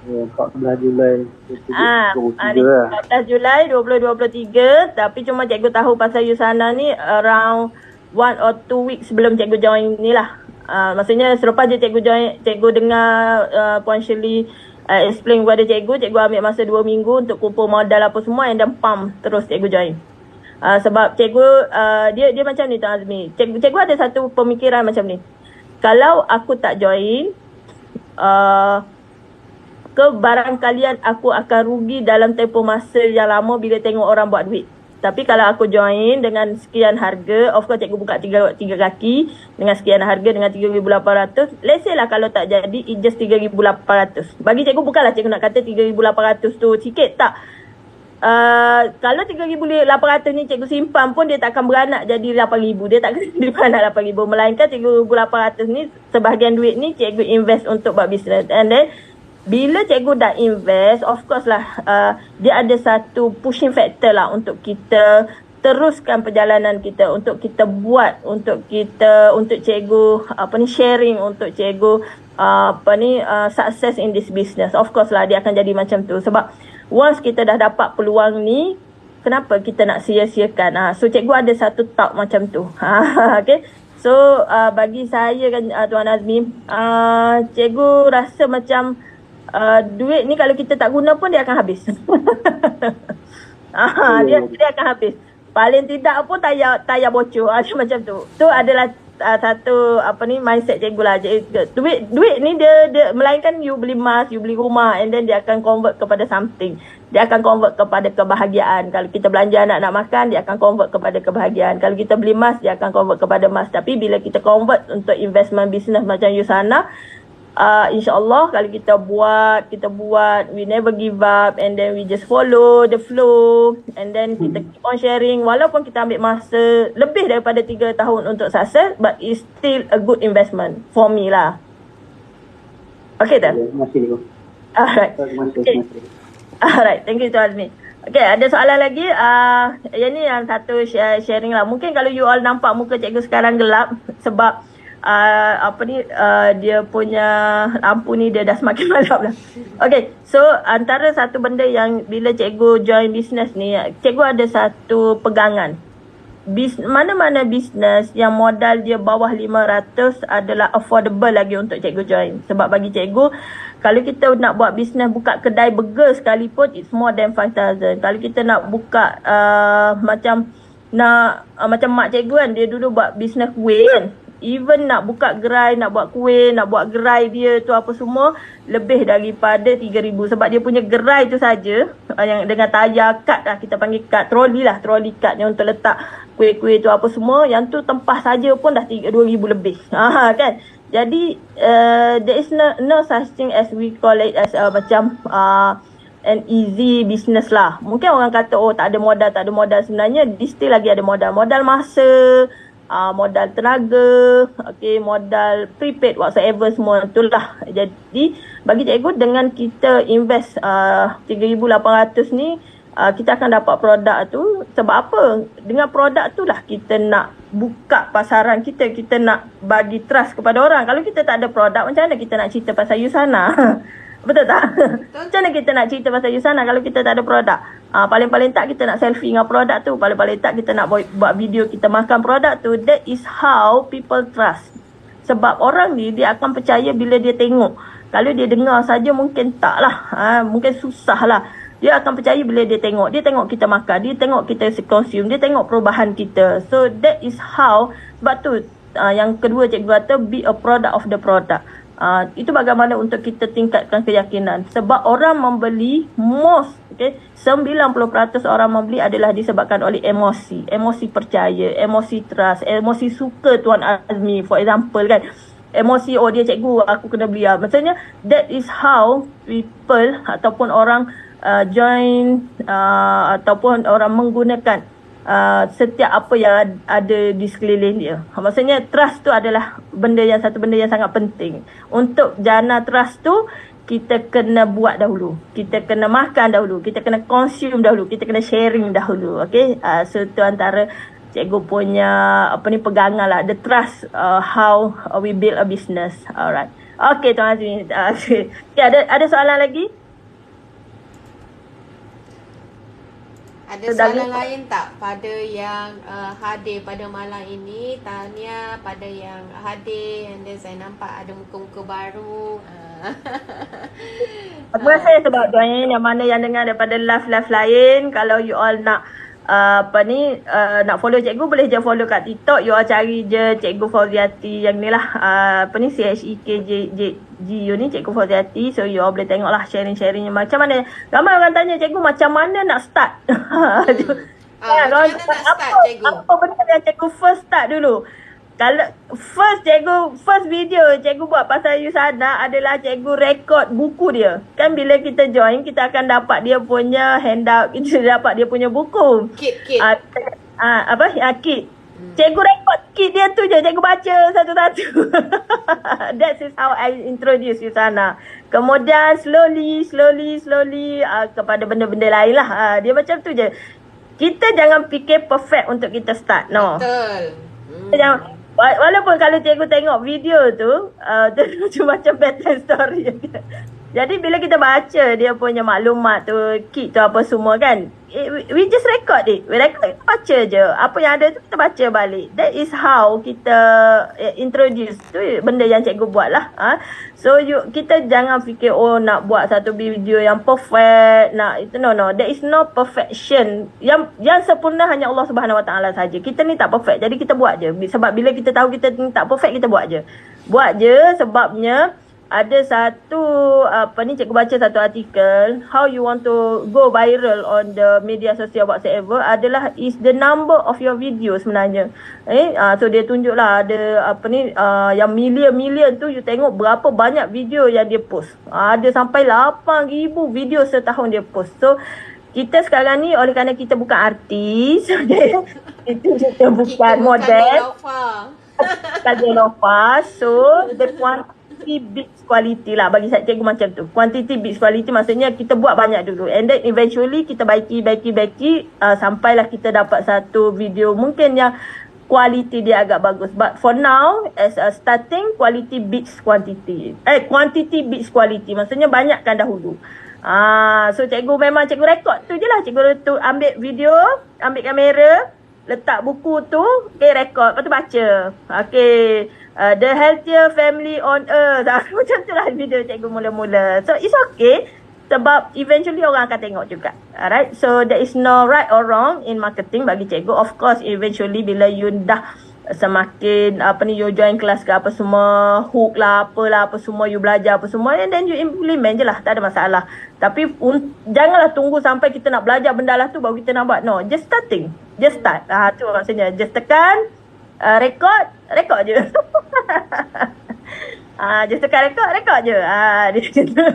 14 Julai 14 Julai 2023. Tapi cuma cikgu tahu pasal Yusana ni around 1 or 2 weeks sebelum cikgu join ni lah. Maksudnya selepas je cikgu join, cikgu dengar Puan Shirley explain kepada cikgu ambil masa 2 minggu untuk kumpul modal apa semua and then pump terus cikgu join. Sebab cikgu dia macam ni Tuan Azmi. Cikgu ada satu pemikiran macam ni. Kalau aku tak join, kebarangkalian aku akan rugi dalam tempoh masa yang lama bila tengok orang buat duit. Tapi kalau aku join dengan sekian harga, of course cikgu buka tiga kaki dengan sekian harga dengan 3,800. Let's say lah kalau tak jadi, it just 3,800. Bagi cikgu bukanlah cikgu nak kata 3,800 tu sikit, tak. Kalau 3,800 ni cikgu simpan pun dia tak akan beranak jadi 8,000. Dia tak akan jadi beranak 8,000. Melainkan 3,800 ni sebahagian duit ni cikgu invest untuk buat bisnes. And then bila cikgu dah invest, of course lah dia ada satu pushing factor lah untuk kita teruskan perjalanan kita, untuk kita buat, untuk cikgu sharing, untuk cikgu success in this business. Of course lah dia akan jadi macam tu. Sebab once kita dah dapat peluang ni, kenapa kita nak sia-siakan? So cikgu ada satu thought macam tu. Okay. So bagi saya kan Tuan Azmi, cikgu rasa macam duit ni kalau kita tak guna pun dia akan habis. Dia akan habis. Paling tidak pun tayar bocor. Macam tu. Tu adalah satu mindset cikgu lah. Duit ni dia melainkan you beli emas, you beli rumah, and then dia akan convert kepada something. Dia akan convert kepada kebahagiaan. Kalau kita belanja anak nak makan, dia akan convert kepada kebahagiaan. Kalau kita beli emas, dia akan convert kepada emas. Tapi bila kita convert untuk investment business macam Yusana, InsyaAllah kalau kita buat, we never give up, and then we just follow the flow, and then kita keep on sharing. Walaupun kita ambil masa lebih daripada 3 tahun untuk sukses, but it's still a good investment for me lah. Okay tak? Terima kasih. Alright. Alright, thank you Tuan Azmi. Okay, ada soalan lagi? Yang ni yang satu sharing lah. Mungkin kalau you all nampak muka cikgu sekarang gelap sebab dia punya lampu ni dia dah semakin malap lah. Okay, so antara satu benda yang bila cikgu join business ni, cikgu ada satu pegangan. Mana-mana business yang modal dia bawah 500 adalah affordable lagi untuk cikgu join. Sebab bagi cikgu, kalau kita nak buat business, buka kedai burger sekalipun, it's more than 5,000. Kalau kita nak buka macam mak cikgu kan, dia dulu buat business kuih kan. Even nak buka gerai, nak buat kuih, nak buat gerai dia tu apa semua, lebih daripada 3,000. Sebab dia punya gerai tu saja yang dengan tayar kad lah, kita panggil kad, troli kad ni untuk letak kuih-kuih tu apa semua, yang tu tempah saja pun dah 2,000 lebih. Kan? Jadi there is no such thing as we call it as macam an easy business lah. Mungkin orang kata tak ada modal. Sebenarnya still lagi ada modal. Modal masa, modal tenaga, okay, modal prepaid whatsoever semua itulah. Jadi bagi cikgu, dengan kita invest 3,800 ni, kita akan dapat produk tu. Sebab apa? Dengan produk tu lah kita nak buka pasaran kita, kita nak bagi trust kepada orang. Kalau kita tak ada produk, macam mana kita nak cerita pasal Yusana? Betul tak? Macam mana kita nak cerita pasal Yusana kalau kita tak ada produk? Paling-paling tak kita nak selfie dengan produk tu. Paling-paling tak kita nak buat video kita makan produk tu. That is how people trust. Sebab orang ni dia akan percaya bila dia tengok. Kalau dia dengar saja mungkin tak lah. Mungkin susah lah. Dia akan percaya bila dia tengok. Dia tengok kita makan. Dia tengok kita consume. Dia tengok perubahan kita. So that is how. Sebab tu yang kedua cikgu kata be a product of the product. Itu bagaimana untuk kita tingkatkan keyakinan. Sebab orang membeli most, okay, 90% orang membeli adalah disebabkan oleh emosi. Emosi percaya, emosi trust, emosi suka Tuan Azmi for example kan. Emosi dia cikgu aku kena beli. Maksudnya that is how people ataupun orang join ataupun orang menggunakan setiap apa yang ada di sekeliling dia. Maksudnya trust tu adalah satu benda yang sangat penting. Untuk jana trust tu kita kena buat dahulu. Kita kena makan dahulu. Kita kena consume dahulu. Kita kena sharing dahulu. Okay. So tu antara cikgu punya pegangan lah. The trust how we build a business. Alright. Okay Tuan Azmi. Okay, ada soalan lagi? Ada soalan lain tak pada yang hadir pada malam ini? Tanya pada yang hadir, and then saya nampak ada muka-muka baru. Terima kasih sebab doain yang mana yang dengar daripada live lain. Kalau you all nak nak follow cikgu boleh je follow kat TikTok. You all cari je Cikgu Fauziati yang ni lah, CHEKJU ni, Cikgu Fauziati. So you all boleh tengok lah sharing-sharingnya macam mana. Ramai orang tanya cikgu macam mana nak start. Macam mana nak start cikgu? Apa benda yang cikgu first start dulu? Kalau first video cikgu buat pasal Yusana adalah cikgu rekod buku dia. Kan bila kita join kita akan dapat dia punya handout, kita dapat dia punya buku. Kit. Kit. Cikgu rekod kit dia tu je, cikgu baca satu-satu. That is how I introduce Yusana. Kemudian slowly kepada benda-benda lain lah. Dia macam tu je. Kita jangan fikir perfect untuk kita start. No. Betul. Walaupun kalau cikgu tengok video tu, macam bedtime story. Jadi bila kita baca dia punya maklumat tu, kit tu apa semua kan, we just record it. We record, kita baca je. Apa yang ada tu kita baca balik. That is how kita introduce tu benda yang cikgu buat lah. So kita jangan fikir nak buat satu video yang perfect, no. There is no perfection. Yang sempurna hanya Allah Subhanahu Wa Taala saja. Kita ni tak perfect. Jadi kita buat je. Sebab bila kita tahu kita ni tak perfect, kita buat je. Buat je sebabnya ada satu cikgu baca satu artikel, how you want to go viral on the media sosial whatsoever adalah is the number of your video sebenarnya. So dia tunjuklah ada yang million tu, you tengok berapa banyak video yang dia post. Ada sampai 8,000 video setahun dia post. So kita sekarang ni oleh kerana kita bukan artis, itu kita bukan model, bukan Lofa. So the quantity beats quality lah bagi saya cikgu macam tu. Quantity beats quality maksudnya kita buat banyak dulu and then eventually kita baiki sampailah kita dapat satu video mungkin yang quality dia agak bagus. But for now as a starting, quality beats quantity. Quantity beats quality maksudnya banyakkan dahulu. So cikgu memang cikgu rekod tu je lah. Cikgu tu ambil video, ambil kamera, letak buku tu, rekod, lepas tu baca. The healthier family on earth. Macam tu lah video cikgu mula-mula. So it's okay. Sebab eventually orang akan tengok juga. Alright. So there is no right or wrong in marketing bagi cikgu. Of course eventually bila you dah semakin you join kelas ke apa semua, hook lah apa semua, you belajar apa semua, and then you implement je lah, tak ada masalah. Tapi janganlah tunggu sampai kita nak belajar benda lah tu baru kita nak buat. No, just start. Tu maksudnya just tekan rekod je. Just tekan rekod je. Dia macam tu.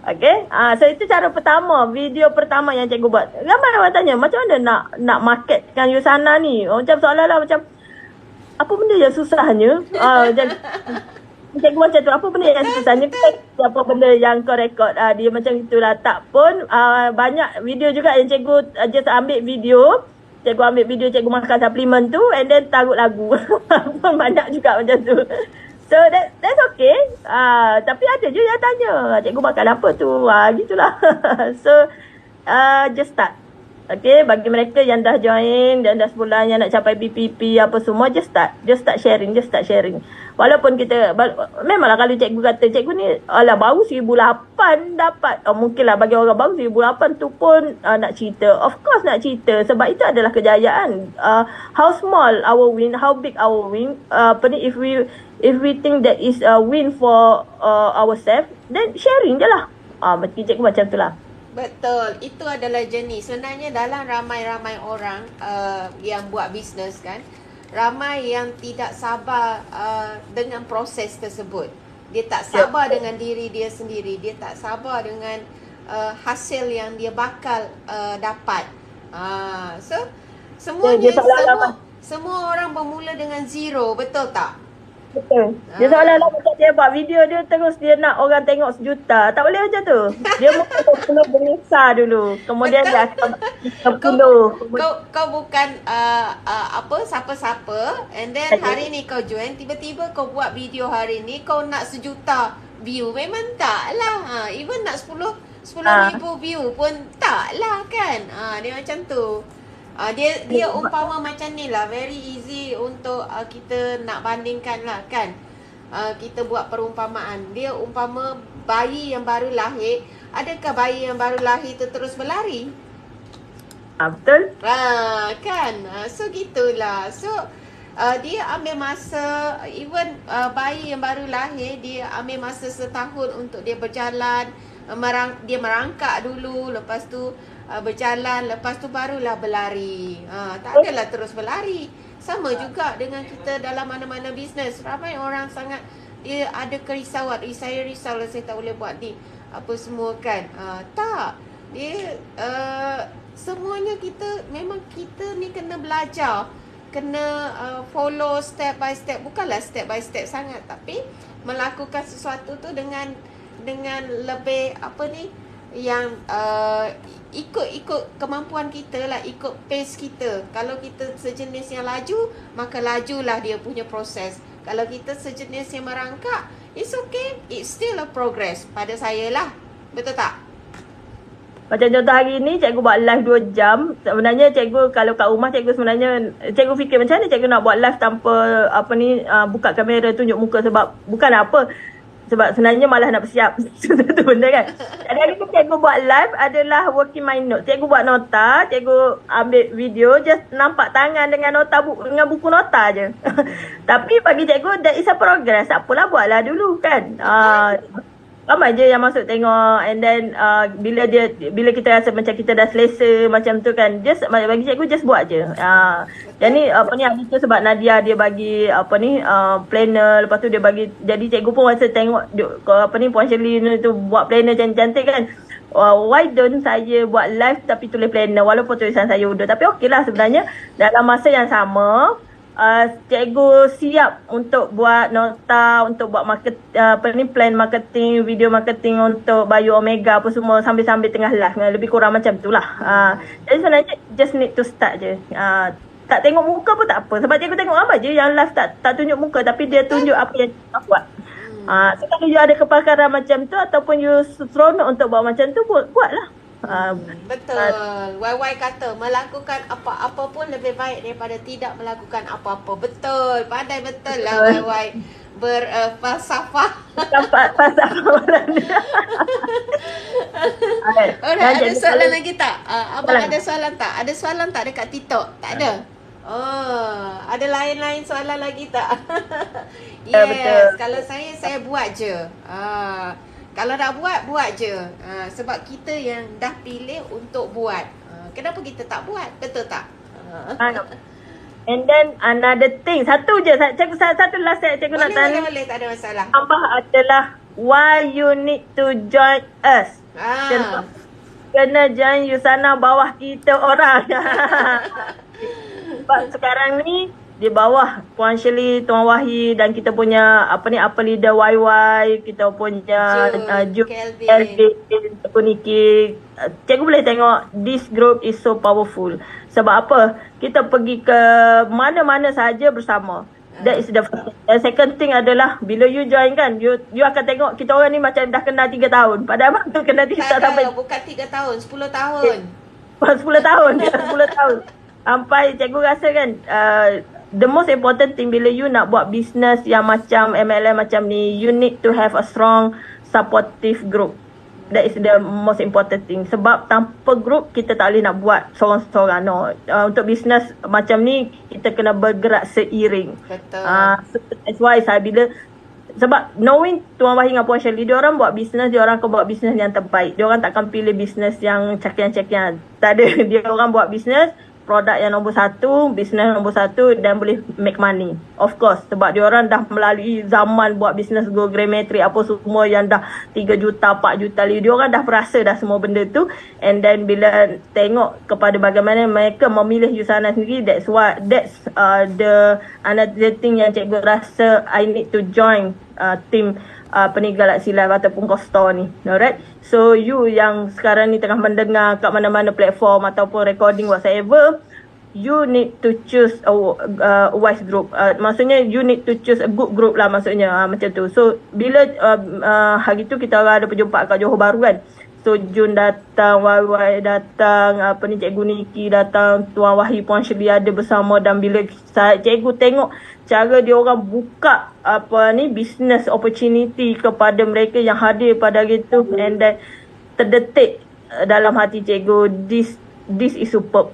Okay. So itu cara pertama, video pertama yang cikgu buat. Ramai orang tanya macam mana nak marketkan Yusana ni. Macam soalan-soalan macam apa benda yang susahnya? Cikgu macam tu, apa benda yang susahnya? Apa benda yang kau rekod? Dia macam itulah. Tak pun banyak video juga yang cikgu just ambil video. Cikgu ambil video cikgu makan suplemen tu and then taruh lagu. Pun banyak juga macam tu. So that's okay. Tapi ada je yang tanya, cikgu makan apa tu? Gitulah. So just start. Okay, bagi mereka yang dah join dan dah sebulan yang nak capai BPP apa semua, just start sharing. Walaupun kita memanglah kalau cikgu kata cikgu ni baru 1008 dapat, mungkinlah bagi orang baru 1008 tu pun nak cerita. Of course nak cerita sebab itu adalah kejayaan. How small our win, how big our win, if we think that is a win for ourselves, then sharing je lah. Bagi cikgu macam tu lah. Betul, itu adalah jenis. Sebenarnya dalam ramai-ramai orang yang buat bisnes kan, ramai yang tidak sabar dengan proses tersebut. Dia tak sabar dengan diri dia sendiri. Dia tak sabar dengan hasil yang dia bakal dapat. So semuanya semua orang bermula dengan zero, betul tak? Betul. Dia seolah-olah macam dia buat video dia terus dia nak orang tengok 1 juta. Tak boleh macam tu. Dia mesti berusaha dulu. Kemudian dia akan 10. Kau bukan siapa-siapa, and then hari ni kau join, tiba-tiba kau buat video hari ni kau nak 1 juta view. Memang tak lah. Even nak 10,000 view pun tak lah kan. Dia macam tu. Dia umpama macam ni lah, very easy untuk kita nak bandingkan lah kan. Kita buat perumpamaan. Dia umpama bayi yang baru lahir. Adakah bayi yang baru lahir tu terus berlari? Betul. Kan. So gitulah. So dia ambil masa, even bayi yang baru lahir, dia ambil masa setahun untuk dia berjalan. Dia merangkak dulu, lepas tu berjalan, lepas tu barulah berlari. Tak adalah terus berlari. Sama juga dengan kita dalam mana-mana bisnes. Ramai orang sangat dia ada kerisauan. Saya risau lah, saya tak boleh buat ni apa semua kan. Tak. Dia semuanya memang kita ni kena belajar, kena follow step by step. Bukanlah step by step sangat, tapi melakukan sesuatu tu dengan lebih yang ikut kemampuan kita lah, ikut pace kita. Kalau kita sejenis yang laju, maka lajulah dia punya proses. Kalau kita sejenis yang merangkak, it's okay, it's still a progress pada saya lah. Betul tak? Macam contoh hari ni cikgu buat live 2 jam. Sebenarnya cikgu kalau kat rumah cikgu fikir macam mana cikgu nak buat live tanpa buka kamera tunjuk muka, sebab bukan apa. Sebab sebenarnya malah nak bersiap. Satu benda kan. Jadi hari ni cikgu buat live adalah working my note. Cikgu buat nota, cikgu ambil video, just nampak tangan dengan nota dengan buku nota je. Tapi bagi cikgu that is a progress. Tak apalah, buatlah dulu kan. Ramai je yang masuk tengok, and then bila kita rasa macam kita dah selesa macam tu kan, just bagi cikgu just buat je. Dan ni hari tu sebab Nadia dia bagi planner, lepas tu dia bagi, jadi cikgu pun rasa tengok Puan Shirley tu buat planner cantik-cantik kan. Why don't saya buat live tapi tulis planner walaupun tulisan saya udah. Tapi okey lah sebenarnya dalam masa yang sama cikgu siap untuk buat nota, untuk buat plan marketing, video marketing untuk Bio Omega apa semua sambil-sambil tengah live. Lebih kurang macam tu lah. Jadi sebenarnya just need to start je. Tak tengok muka pun tak apa. Sebab cikgu tengok ramai je yang live tak tunjuk muka, tapi dia tunjuk apa yang cikgu buat. So kalau you ada kepakaran macam tu ataupun you seronok untuk buat macam tu, buatlah. Betul. YY kata melakukan apa-apa pun lebih baik daripada tidak melakukan apa-apa. Betul. Pandai betul lah YY berfalsafah. Alright, ada soalan lagi tak? Abang ada soalan tak? Ada soalan tak dekat TikTok? Tak ada? Ada lain-lain soalan lagi tak? Yes, betul. Kalau saya buat je. Kalau nak buat je. Sebab kita yang dah pilih untuk buat. Kenapa kita tak buat? Betul tak? And then another thing, satu last cikgu nak tanya. Boleh, tak ada masalah. Tambah adalah why you need to join us. Kena join you sana bawah kita orang. Sebab sekarang ni di bawah Puan Shirley, Tuan Wahid dan kita punya upper leader YY, kita punya Kelvin, Niki. Cikgu boleh tengok this group is so powerful. Sebab apa? Kita pergi ke mana-mana saja bersama. That is the first thing. And second thing adalah bila you join kan, you akan tengok kita orang ni macam dah kenal 3 tahun. Padahal tu kenal Tak sampai ada, bukan 3 tahun, 10 tahun. 10 tahun. 10 tahun. Sampai cikgu rasa kan the most important thing bila you nak buat business yang macam MLM macam ni, you need to have a strong supportive group. That is the most important thing. Sebab tanpa group kita tak boleh nak buat seorang-seorang. No. Untuk business macam ni kita kena bergerak seiring. Betul. So that's why saya sebab knowing Tuan Wahid dengan Puan Shirley, dia orang buat bisnes, dia orang akan buat bisnes yang terbaik. Dia orang takkan pilih bisnes yang cakian-cakian. Tak ada. Dia orang buat bisnes produk yang nombor 1, bisnes nombor 1 dan boleh make money. Of course, sebab dia orang dah melalui zaman buat bisnes go Grandmetrik apa semua yang dah 3 juta, 4 juta. Dia orang dah perasa dah semua benda tu. And then bila tengok kepada bagaimana mereka memilih Yusana sendiri, that's the another thing yang cikgu rasa I need to join team Galaxy Live ataupun Costa ni. Alright. So you yang sekarang ni tengah mendengar kat mana-mana platform ataupun recording whatsoever, you need to choose a wise group. Maksudnya you need to choose a good group lah maksudnya macam tu. So bila hari tu kita orang ada perjumpaan kat Johor Bahru kan. So Jun datang, YY datang, Cikgu Niki datang, Tuan Wahid, Puan Shirley ada bersama. Dan bila cikgu tengok cara dia orang buka business opportunity kepada mereka yang hadir pada hari tu, and then terdetik dalam hati cikgu, this is superb.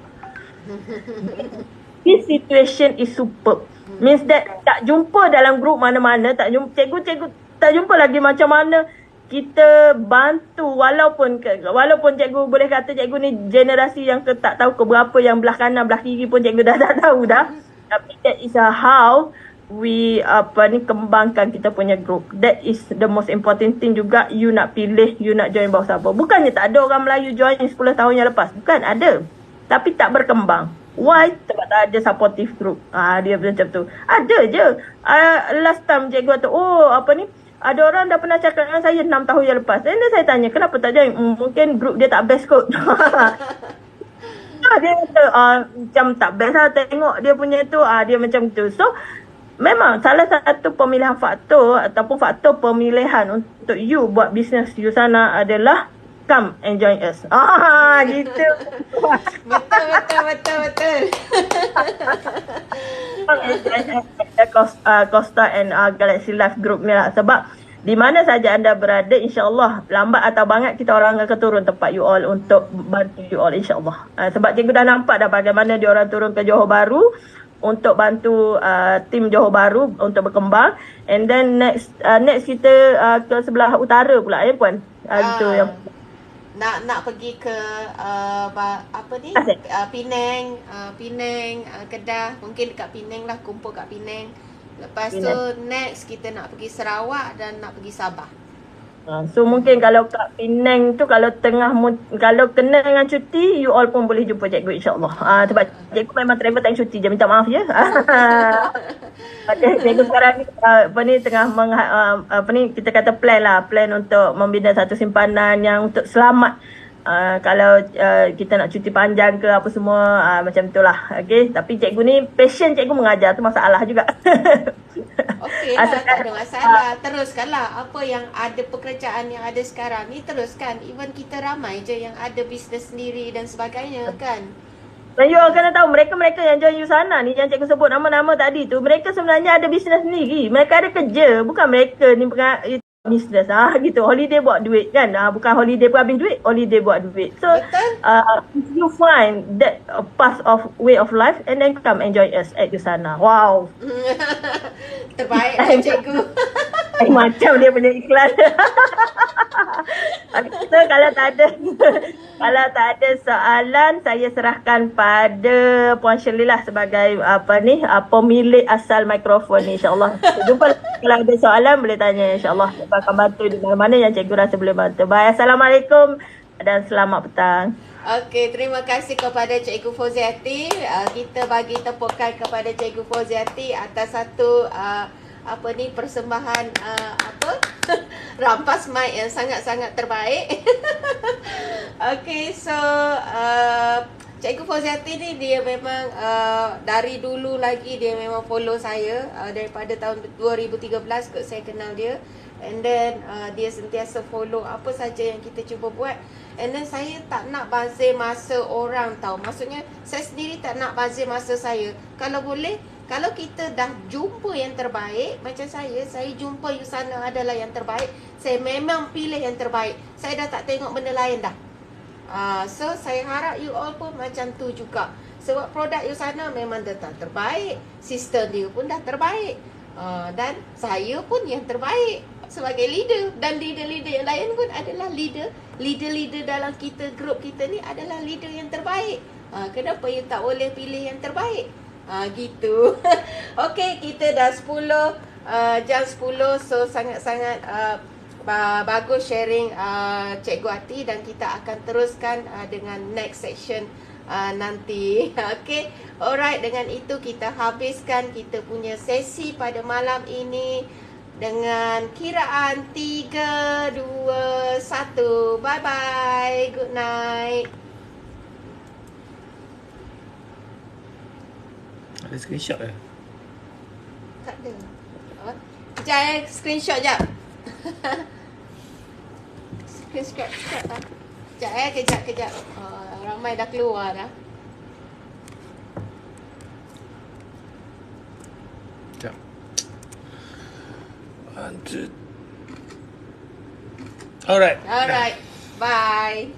This situation is superb. Means that tak jumpa dalam grup mana-mana, cikgu tak jumpa lagi macam mana kita bantu, walaupun cikgu boleh kata cikgu ni generasi yang tak tahu ke berapa, yang belah kanan belah kiri pun cikgu dah tak tahu dah. Tapi that is how we kembangkan kita punya group. That is the most important thing juga. You nak pilih, you nak join bawah siapa. Bukannya tak ada orang Melayu join 10 tahun yang lepas. Bukan, ada. Tapi tak berkembang. Why? Sebab tak ada supportive group. Dia macam tu. Ada je. Last time cikgu kata, ada orang dah pernah cakap dengan saya 6 tahun yang lepas. Dan saya tanya, kenapa tak join? Mungkin group dia tak best kot. Dia kata macam tak best lah tengok dia punya tu. Dia macam tu. So memang salah satu pemilihan faktor ataupun faktor pemilihan untuk you buat bisnes you sana adalah come and join us. Gitu. Betul. Costa and Galaxy Live Group ni lah. Sebab di mana saja anda berada, insyaAllah lambat atau bangat kita orang akan turun tempat you all untuk bantu you all, insyaAllah. Sebab cikgu dah nampak dah bagaimana dia orang turun ke Johor Bahru untuk bantu tim Johor Bahru untuk berkembang. And then next kita ke sebelah utara pula ya puan. Itu yang nak pergi ke Penang, Kedah, mungkin dekat Penang lah, kumpul kat Penang. Lepas tu next kita nak pergi Sarawak dan nak pergi Sabah. So mungkin kalau kat Penang tu kalau kena dengan cuti, you all pun boleh jumpa cikgu insya-Allah. Sebab cikgu memang travel time cuti je, minta maaf je. Cikgu sekarang ni tengah kita kata plan untuk membina satu simpanan yang untuk selamat. Kalau kita nak cuti panjang ke apa semua, macam itulah. Okay? Tapi cikgu ni passion cikgu mengajar tu masalah juga. Okey lah, tak ada masalah. Teruskanlah apa yang ada, pekerjaan yang ada sekarang ni teruskan. Even kita ramai je yang ada bisnes sendiri dan sebagainya kan. Dan you all kena tahu, mereka yang join Yusana ni, yang cikgu sebut nama-nama tadi tu, mereka sebenarnya ada bisnes sendiri. Mereka ada kerja. Bukan mereka ni bisnes gitu, holiday buat duit kan, bukan holiday pun habis duit, holiday buat duit. So if you find that path of way of life, and then come and join us at Yusana. Wow. Terbaik lah cikgu. Macam dia punya iklan. So kalau tak ada soalan, saya serahkan pada Puan Shirley lah sebagai pemilik asal mikrofon ni, insyaAllah. Jumpa kalau ada soalan boleh tanya, insyaAllah. Saya akan bantu di mana-mana yang cikgu rasa boleh bantu. Baik, Assalamualaikum dan selamat petang. Okey, terima kasih kepada Cikgu Fauziati. Kita bagi tepukan kepada Cikgu Fauziati atas satu persembahan rampas mic yang sangat-sangat terbaik. Okey, so Cikgu Fauziati ni dia memang dari dulu lagi dia memang follow saya daripada tahun 2013 kot saya kenal dia. And then dia sentiasa follow apa saja yang kita cuba buat. And then saya tak nak bazir masa orang tahu. Maksudnya saya sendiri tak nak bazir masa saya. Kalau boleh, kalau kita dah jumpa yang terbaik, macam saya jumpa Yusana adalah yang terbaik. Saya memang pilih yang terbaik. Saya dah tak tengok benda lain dah. So saya harap you all pun macam tu juga. Sebab produk Yusana memang dah terbaik, sistem dia pun dah terbaik, dan saya pun yang terbaik sebagai leader. Dan leader-leader yang lain pun adalah leader dalam kita, grup kita ni adalah leader yang terbaik. Kenapa you tak boleh pilih yang terbaik? Gitu. Okay, kita dah 10 jam 10. So sangat-sangat bagus sharing Cikgu Ati, dan kita akan teruskan dengan next section nanti. Okay, alright, dengan itu kita habiskan kita punya sesi pada malam ini dengan kiraan 3, 2, 1. Bye bye, good night. Ada screenshot ke? Tak ada. Kejap screenshot jap. Screenshot lah. Kejap. Ramai dah keluar dah. Sekejap. 1, 2. Alright. Bye.